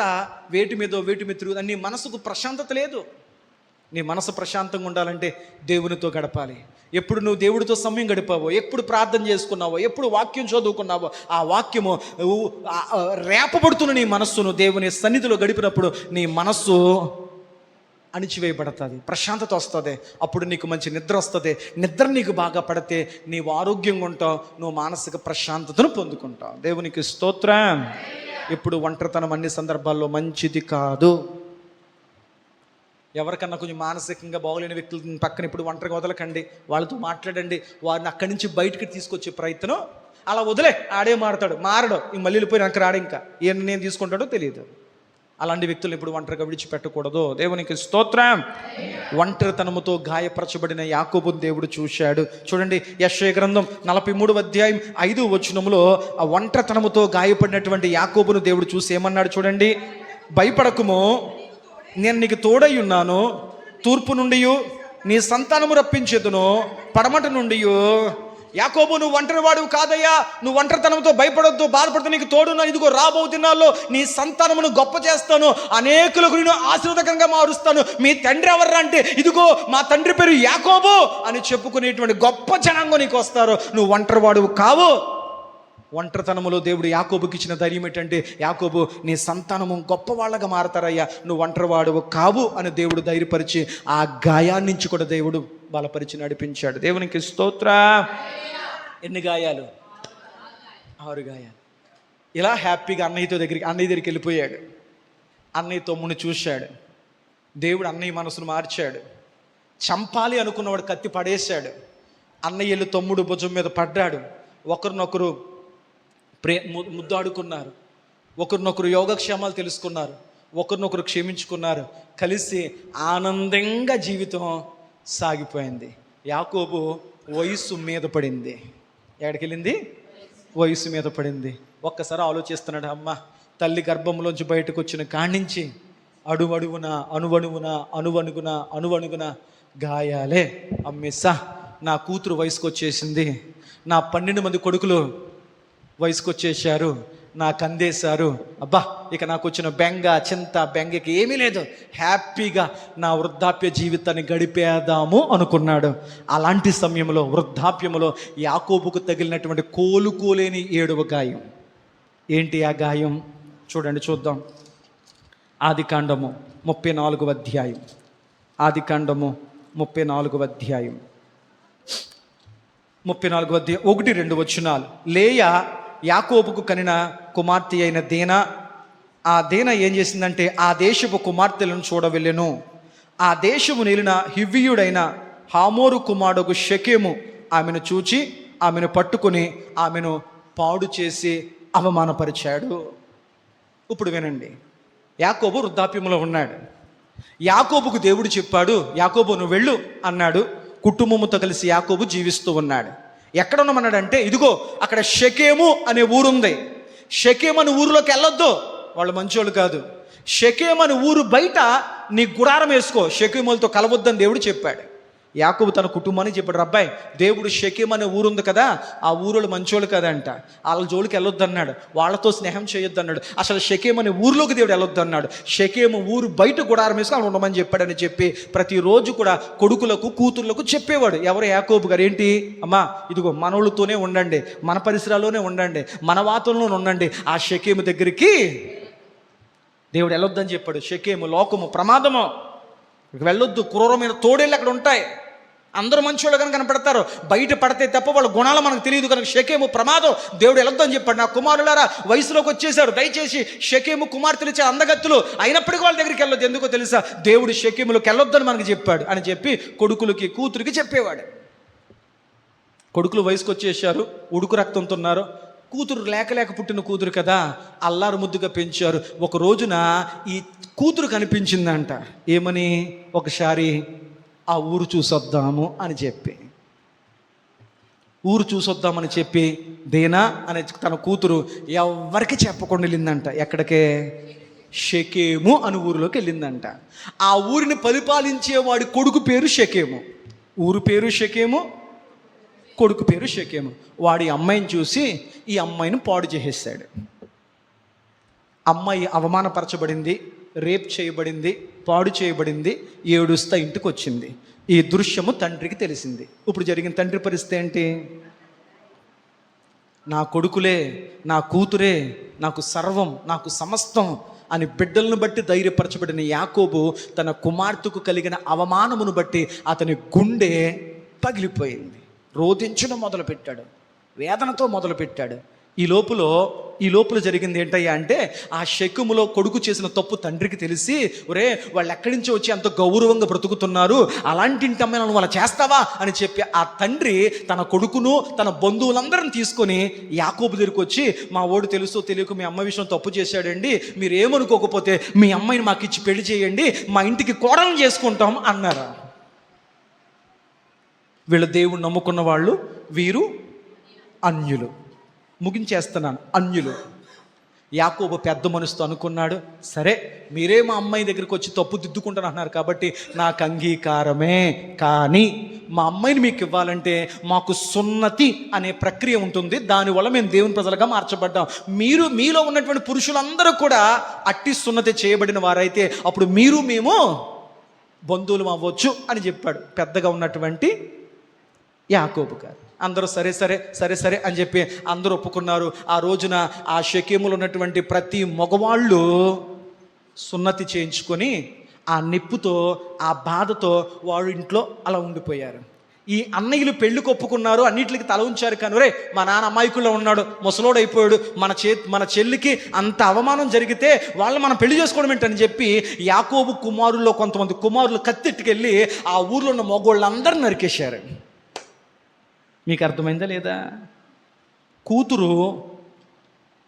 వేటి మీద తిరుగుతుంది. నీ మనసుకు ప్రశాంతత లేదు. నీ మనసు ప్రశాంతంగా ఉండాలంటే దేవునితో గడపాలి. ఎప్పుడు నువ్వు దేవుడితో సమయం గడిపావో, ఎప్పుడు ప్రార్థన చేసుకున్నావో, ఎప్పుడు వాక్యం చదువుకున్నావో, ఆ వాక్యము రేపబడుతున్న నీ మనస్సును దేవుని సన్నిధిలో గడిపినప్పుడు నీ మనస్సు అణిచివేయబడుతుంది, ప్రశాంతత వస్తుంది. అప్పుడు నీకు మంచి నిద్ర వస్తుంది. నిద్ర నీకు బాగా పడితే నీవు ఆరోగ్యంగా ఉంటావు, నువ్వు మానసిక ప్రశాంతతను పొందుకుంటావు. దేవునికి స్తోత్రం. ఇప్పుడు ఒంటరితనం అన్ని సందర్భాల్లో మంచిది కాదు. ఎవరికన్నా కొంచెం మానసికంగా బాగోలేని వ్యక్తుల పక్కన ఇప్పుడు ఒంటరిగా వదలకండి. వాళ్ళతో మాట్లాడండి. వారిని అక్కడి నుంచి బయటికి తీసుకొచ్చే ప్రయత్నం. అలా వదిలే, ఆడే మారడు మళ్ళీ వెళ్ళిపోయి నాకు రాడు, ఇంకా ఏం నేను తీసుకుంటాడో తెలియదు. అలాంటి వ్యక్తులు ఇప్పుడు ఒంటరిగా విడిచిపెట్టకూడదు. దేవునికి స్తోత్రం. ఒంటరితనముతో గాయపరచబడిన యాకోబును దేవుడు చూశాడు. చూడండి, యెషయా గ్రంథం 43వ అధ్యాయం 5వ వచనములో ఆ ఒంటరితనముతో గాయపడినటువంటి యాకోబును దేవుడు చూసి ఏమన్నాడు చూడండి. భయపడకుము, నేను నీకు తోడై ఉన్నాను. తూర్పు నుండి నీ సంతానము రప్పించేదును, పడమట నుండి. యాకోబు, నువ్వు ఒంటరివాడు కాదయ్యా. నువ్వు ఒంటరితనంతో భయపడొద్దు, బాధపడుతూ నీకు తోడున్నా. ఇదిగో రాబో దినాల్లో నీ సంతానమును గొప్ప చేస్తాను, అనేకులకు నేను ఆశీర్వాదకంగా మారుస్తాను. మీ తండ్రి ఎవర్రా అంటే, ఇదిగో మా తండ్రి పేరు యాకోబు అని చెప్పుకునేటువంటి గొప్ప జనాంగం నీకు వస్తారు. నువ్వు ఒంటరివాడు కావు. ఒంటరితనములో దేవుడు యాకోబుకి ఇచ్చిన ధైర్యం ఏంటంటే, యాకోబు నీ సంతానము గొప్పవాళ్ళగా మారతారయ్యా, నువ్వు ఒంటరివాడు కావు అని దేవుడు ధైర్యపరిచి ఆ గాయాన్ని నుంచి కూడా దేవుడు బలపరిచి నడిపించాడు. దేవునికి స్తోత్రం. ఎన్ని గాయాలు? 6 గాయాలు. ఇలా హ్యాపీగా అన్నయ్య దగ్గరికి వెళ్ళిపోయాడు. అన్నయ్య తమ్ముని చూశాడు. దేవుడు అన్నయ్య మనసును మార్చాడు. చంపాలి అనుకున్నవాడు కత్తి పడేశాడు. అన్నయ్యలు తమ్ముడు భుజం మీద పడ్డాడు. ఒకరినొకరు ముద్దాడుకున్నారు. ఒకరినొకరు యోగక్షేమాలు తెలుసుకున్నారు. ఒకరినొకరు క్షమించుకున్నారు. కలిసి ఆనందంగా జీవితం సాగిపోయింది. యాకోబు వయస్సు మీద పడింది. ఎక్కడికి వెళ్ళింది? వయస్సు మీద పడింది. ఒక్కసారి ఆలోచిస్తున్నాడు, అమ్మ తల్లి గర్భంలోంచి బయటకు వచ్చిన కాణించి అణువణుగున గాయాలే. అమ్మేసా, నా కూతురు వయసుకు వచ్చేసింది, నా 12 మంది కొడుకులు వయసుకు వచ్చేసారు, నాకు అందేశారు. అబ్బా, ఇక నాకు వచ్చిన బెంగ చింత బెంగకి ఏమీ లేదు, హ్యాపీగా నా వృద్ధాప్య జీవితాన్ని గడిపేద్దాము అనుకున్నాడు. అలాంటి సమయంలో వృద్ధాప్యములో యాకోబుకు తగిలినటువంటి కోలుకోలేని 7వ గాయం. ఏంటి ఆ గాయం? చూద్దాం. ఆదికాండము 34వ అధ్యాయం. ఆదికాండము 34వ అధ్యాయం 1-2 వచనాలు. లేయా యాకోబుకు కనిన కుమార్తె అయిన దీనా. ఆ దీనా ఏం చేసిందంటే, ఆ దేశపు కుమార్తెలను చూడవెళ్ళెను. ఆ దేశము నేలిన హివ్వీయుడైన హామోరు కుమారుడు షెకెము ఆమెను చూచి ఆమెను పట్టుకుని ఆమెను పాడు చేసి అవమానపరిచాడు. ఇప్పుడు వినండి, యాకోబు వృద్ధాప్యంలో ఉన్నాడు. యాకోబుకు దేవుడు చెప్పాడు, యాకోబు నువ్వు వెళ్ళు అన్నాడు. కుటుంబముతో కలిసి యాకోబు జీవిస్తూ ఉన్నాడు. ఎక్కడ ఉన్నామన్నాడంటే, ఇదిగో అక్కడ షెకెము అనే ఊరుంది. షెకెము అనే ఊరిలోకి వెళ్ళొద్దు, వాళ్ళు మంచోళ్ళు కాదు. షెకెము అనే ఊరు బయట నీ గుడారం వేసుకో, షెకెములతో కలవద్దని దేవుడు చెప్పాడు. యాకోబు తన కుటుంబానికి చెప్పాడు, అబ్బాయి దేవుడు షెకెము అనే ఊరు ఉంది కదా, ఆ ఊరోళ్ళు మంచోళ్ళు కదంట, వాళ్ళ జోలికి వెళ్ళొద్దు అన్నాడు, వాళ్ళతో స్నేహం చేయొద్దు అన్నాడు, అసలు షెకెము అనే ఊరిలోకి దేవుడు వెళ్ళొద్దు అన్నాడు. షెకెము ఊరు బయట గుడారం వేసుకొని అలా ఉండమని చెప్పాడని చెప్పి ప్రతిరోజు కూడా కొడుకులకు కూతుర్లకు చెప్పేవాడు. ఎవరు? యాకోబు గారు. ఏంటి? అమ్మా ఇదిగో మనోళ్ళతోనే ఉండండి, మన పరిసరాల్లోనే ఉండండి, మన వాతంలోనే ఉండండి, ఆ షెకెము దగ్గరికి దేవుడు వెళ్ళొద్దని చెప్పాడు. షెకెము లోకము ప్రమాదము, వెళ్ళొద్దు, క్రూరమైన తోడేళ్ళు అక్కడ ఉంటాయి, అందరూ మంచోళ్ళు కనుక కనపడతారు, బయట పడితే తప్ప వాళ్ళ గుణాలు మనకు తెలియదు కనుక షెకెము ప్రమాదం, దేవుడు వెళ్ళొద్దని చెప్పాడు. నా కుమారులారా వయసులోకి వచ్చేసారు, దయచేసి షెకెము కుమార్తెలు ఇచ్చే అందగత్తులు అయినప్పటికీ వాళ్ళ దగ్గరికి వెళ్ళొద్దు, ఎందుకో తెలుసా, దేవుడు షెకెములోకి వెళ్ళొద్దని మనకు చెప్పాడు అని చెప్పి కొడుకులకి కూతురికి చెప్పేవాడు. కొడుకులు వయసుకు వచ్చేసారు, ఉడుకు రక్తంతో ఉన్నారు, కూతురు లేక పుట్టిన కూతురు కదా, అల్లారు ముద్దుగా పెంచారు. ఒక రోజున ఈ కూతురు కనిపించిందంట. ఏమని? ఒకసారి ఆ ఊరు చూసొద్దాము అని చెప్పి, ఊరు చూసొద్దామని చెప్పి దేనా అనే తన కూతురు ఎవరికి చెప్పకుండా వెళ్ళిందంట. ఎక్కడికే? షెకెము అనే ఊరిలోకి వెళ్ళిందంట. ఆ ఊరిని పరిపాలించేవాడి కొడుకు పేరు షెకెము, ఊరు పేరు షెకెము, కొడుకు పేరు షెకెము. వాడి అమ్మాయిని చూసి ఈ అమ్మాయిని పాడు చేసేసాడు. అమ్మాయి అవమానపరచబడింది, రేప్ చేయబడింది, పాడు చేయబడింది, ఏడుస్తా ఇంటికి వచ్చింది. ఈ దృశ్యము తండ్రికి తెలిసింది. ఇప్పుడు జరిగిన తండ్రి పరిస్థితి ఏంటి? నా కొడుకులే, నా కూతురే నాకు సర్వం, నాకు సమస్తం అని బిడ్డలను బట్టి ధైర్యపరచబడిన యాకోబు తన కుమార్తెకు కలిగిన అవమానమును బట్టి అతని గుండె పగిలిపోయింది. రోధించడం మొదలుపెట్టాడు, వేదనతో మొదలుపెట్టాడు. ఈ లోపల జరిగింది ఏంటయ్యా అంటే, ఆ షెకెములో కొడుకు చేసిన తప్పు తండ్రికి తెలిసి, ఒరే వాళ్ళు ఎక్కడి నుంచి వచ్చి అంత గౌరవంగా బ్రతుకుతున్నారు, అలాంటి ఇంటి అమ్మాయి నువ్వు అలా చేస్తావా అని చెప్పి ఆ తండ్రి తన కొడుకును తన బంధువులందరిని తీసుకొని యాకోబు దగ్గరికి వచ్చి, మా ఓడు తెలుసో తెలియక మీ అమ్మ విషయం తప్పు చేశాడండి, మీరు ఏమనుకోకపోతే మీ అమ్మాయిని మాకు ఇచ్చి పెళ్లి చేయండి, మా ఇంటికి కోడలను చేసుకుంటాం అన్నారు. వీళ్ళ దేవుడు నమ్ముకున్న వాళ్ళు, వీరు అన్యులు. ముగించేస్తున్నాను, అన్యులు. యాకోబు పెద్ద మనసుతో అనుకున్నాడు, సరే మీరే మా అమ్మాయి దగ్గరికి వచ్చి తప్పు దిద్దుకుంటాను అన్నారు కాబట్టి నాకు అంగీకారమే, కానీ మా అమ్మాయిని మీకు ఇవ్వాలంటే మాకు సున్నతి అనే ప్రక్రియ ఉంటుంది, దానివల్ల మేము దేవుని ప్రజలుగా మార్చబడ్డాం. మీరు మీలో ఉన్నటువంటి పురుషులందరూ కూడా అట్టి సున్నతి చేయబడిన వారైతే అప్పుడు మీరు మేము బంధువులు అవ్వచ్చు అని చెప్పాడు పెద్దగా ఉన్నటువంటి యాకోబు గారు. అందరూ సరే సరే సరే సరే అని చెప్పి అందరూ ఒప్పుకున్నారు. ఆ రోజున ఆ షెకెములో ఉన్నటువంటి ప్రతి మగవాళ్ళు సున్నతి చేయించుకొని ఆ నిప్పుతో, ఆ బాధతో వాడు ఇంట్లో అలా ఉండిపోయారు. ఈ అన్నయ్యలు పెళ్లికి ఒప్పుకున్నారు, అన్నిటికి తల ఉంచారు, కానీ రే మా నాన్న అమాయకుల్లో ఉన్నాడు, ముసలోడు అయిపోయాడు, మన చెల్లికి అంత అవమానం జరిగితే వాళ్ళు మనం పెళ్లి చేసుకోవడం ఏంటని చెప్పి యాకోబు కుమారుల్లో కొంతమంది కుమారులు కత్తెట్టుకెళ్ళి ఆ ఊర్లో ఉన్న మగోళ్ళందరూ నరికేశారు. మీకు అర్థమైందా లేదా? కూతురు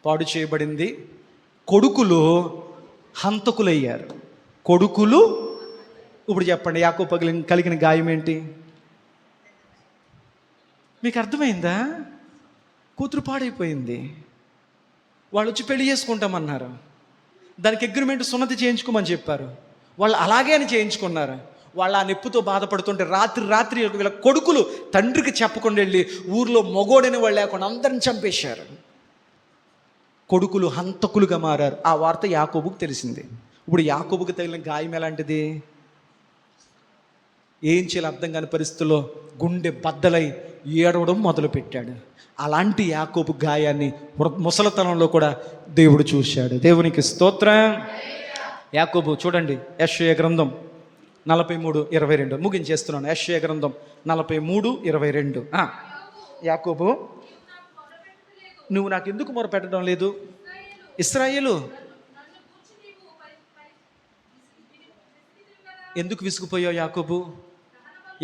పాడు చేయబడింది, కొడుకులు హంతకులయ్యారు. కొడుకులు ఇప్పుడు చెప్పండి, యాకోబు కలిగిన గాయం ఏంటి? మీకు అర్థమైందా? కూతురు పాడైపోయింది, వాళ్ళు వచ్చి పెళ్లి చేసుకుంటామన్నారు, దానికి అగ్రిమెంట్ సున్నతి చేయించుకోమని చెప్పారు, వాళ్ళు అలాగే అని చేయించుకున్నారు. వాళ్ళు ఆ నొప్పితో బాధపడుతుంటే రాత్రి వీళ్ళ కొడుకులు తండ్రికి చెప్పకుండా వెళ్ళి ఊర్లో మొగోడని వాళ్ళు లేకుండా అందరిని చంపేశారు. కొడుకులు హంతకులుగా మారారు. ఆ వార్త యాకోబుకు తెలిసింది. ఇప్పుడు యాకోబుకు తగిలిన గాయం ఎలాంటిది? ఏం చేయాలి అర్థం కాని పరిస్థితుల్లో గుండె బద్దలై ఏడవడం మొదలుపెట్టాడు. అలాంటి యాకోబు గాయాన్ని ముసలితనంలో కూడా దేవుడు చూశాడు. దేవునికి స్తోత్రం. యాకోబు చూడండి, యెషయా గ్రంథం 43:22 ముగించేస్తున్నాను. యెషయా గ్రంథం 43:22. యాకోబు, నువ్వు నాకు ఎందుకు మొరపెట్టడం లేదు? ఇశ్రాయేలు ఎందుకు విసిగిపోయావు?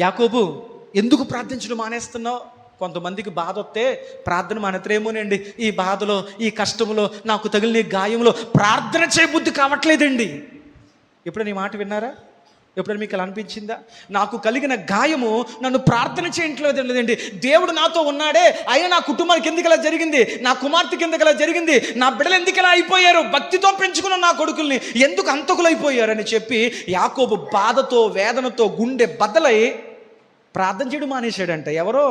యాకోబు ఎందుకు ప్రార్థించడం మానేస్తున్నావు? కొంతమందికి బాధ వస్తే ప్రార్థన మానేత్రేమోనండి, ఈ బాధలో, ఈ కష్టంలో, నాకు తగిలిన గాయంలో ప్రార్థన చేయబుద్ధి కావట్లేదండి. ఎప్పుడు నీ మాట విన్నారా? ఎప్పుడైనా మీకు అలా అనిపించిందా? నాకు కలిగిన గాయము నన్ను ప్రార్థన చేయట్లేదు లేదండి. దేవుడు నాతో ఉన్నాడే, అయినా నా కుటుంబానికి ఎందుకు ఇలా జరిగింది, నా కుమార్తెకి ఎందుకు ఇలా జరిగింది, నా బిడ్డలు ఎందుకు ఇలా అయిపోయారు, భక్తితో పెంచుకున్న నా కొడుకుల్ని ఎందుకు అంతకులు అయిపోయారని చెప్పి యాకోబు బాధతో వేదనతో గుండె బద్దలై ప్రార్థన చేయడం మానేశాడంట. ఎవరో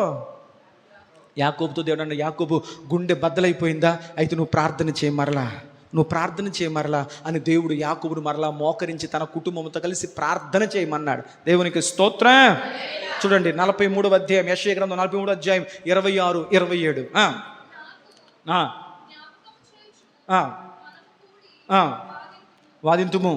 యాకోబుతో దేవుడు అన్న, యాకోబు గుండె బద్దలైపోయిందా, అయితే నువ్వు ప్రార్థన చేయి మరలా, నువ్వు ప్రార్థన చేయమరలా అని దేవుడు యాకోబును మరలా మోకరించి తన కుటుంబంతో కలిసి ప్రార్థన చేయమన్నాడు. దేవునికి స్తోత్రం. చూడండి 43వ అధ్యాయం, యెషయా గ్రంథం 43వ అధ్యాయం 26, 27. వాదింతుము,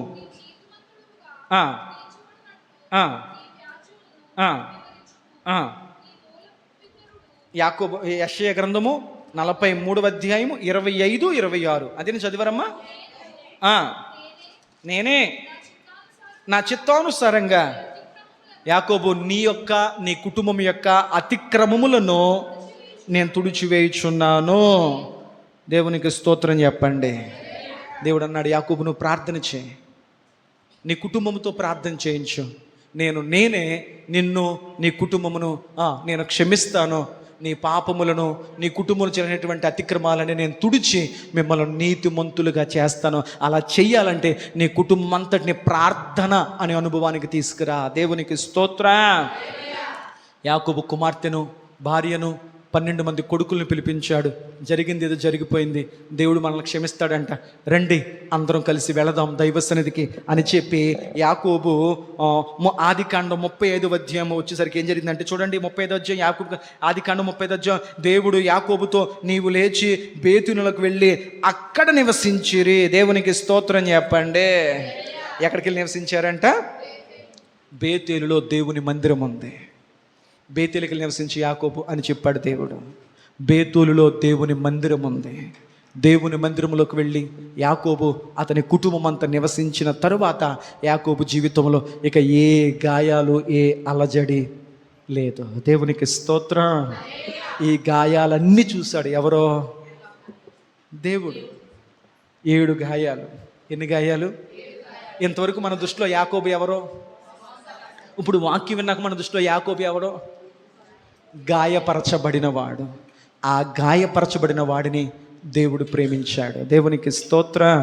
యాకోబు యెషయా గ్రంథము 43వ అధ్యాయము 25, 26. అది నేను చదివారమ్మా. నేనే నా చిత్తానుసారంగా యాకోబు నీ కుటుంబం యొక్క అతిక్రమములను నేను తుడిచివేయుచున్నాను. దేవునికి స్తోత్రం చెప్పండి. దేవుడు అన్నాడు, యాకోబు నువ్వు ప్రార్థన చేయి, నీ కుటుంబంతో ప్రార్థన చేయించు, నేనే నిన్ను నీ కుటుంబమును నేను క్షమిస్తాను, నీ పాపములను నీ కుటుంబంలో చేరినటువంటి అతిక్రమాలని నేను తుడిచి మిమ్మల్ని నీతిమంతులుగా చేస్తాను. అలా చెయ్యాలంటే నీ కుటుంబం అంతటిని ప్రార్థన అనే అనుభవానికి తీసుకురా. దేవునికి స్తోత్రం. యాకోబు కుమార్తెను, భార్యను, 12 మంది కొడుకుల్ని పిలిపించాడు. జరిగింది ఏదో జరిగిపోయింది, దేవుడు మనల్ని క్షమిస్తాడంట, రండి అందరం కలిసి వెళదాం దైవ సన్నిధికి అని చెప్పి యాకోబు ఆదికాండం 35వ అధ్యాయం వచ్చేసరికి ఏం జరిగిందంటే చూడండి, 35వ అధ్యాయం యాకోబు ఆదికాండం 35వ అధ్యాయం. దేవుడు యాకోబుతో నీవు లేచి బేతునులకు వెళ్ళి అక్కడ నివసించిరి. దేవునికి స్తోత్రం చెప్పండి. ఎక్కడికి వెళ్ళి నివసించారంట? బేతేలులో దేవుని మందిరం ఉంది. బేతేలుకి నివసించి యాకోబు అని చెప్పాడు దేవుడు. బేతూలులో దేవుని మందిరం ఉంది. దేవుని మందిరంలోకి వెళ్ళి యాకోబు అతని కుటుంబం అంతా నివసించిన తరువాత యాకోబు జీవితంలో ఇక ఏ గాయాలు, ఏ అలజడి లేదు. దేవునికి స్తోత్రం. ఈ గాయాలన్నీ చూశాడు ఎవరో? దేవుడు. 7 గాయాలు. ఎన్ని గాయాలు? ఇంతవరకు మన దృష్టిలో యాకోబు ఎవరో? ఇప్పుడు వాక్యం విన్నాక మన దృష్టిలో యాకోబు ఎవరో? గాయపరచబడిన వాడు. ఆ గాయపరచబడిన వాడిని దేవుడు ప్రేమించాడు. దేవునికి స్తోత్రం.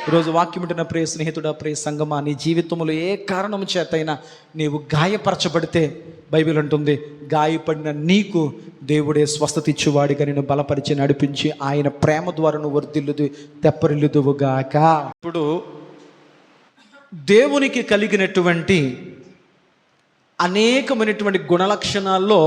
ఈరోజు వాక్యం వింటున్న ప్రియ స్నేహితుడా, ప్రియ సంగమా, నీ జీవితంలో ఏ కారణం చేతైనా నీవు గాయపరచబడితే బైబిల్ అంటుంది, గాయపడిన నీకు దేవుడే స్వస్థత ఇచ్చేవాడిగా నేను బలపరిచి నడిపించి ఆయన ప్రేమ ద్వారా నువ్వు వర్ధిల్లుదు తెప్పరిల్లుదువుగాక. ఇప్పుడు దేవునికి కలిగినటువంటి అనేకమైనటువంటి గుణలక్షణాల్లో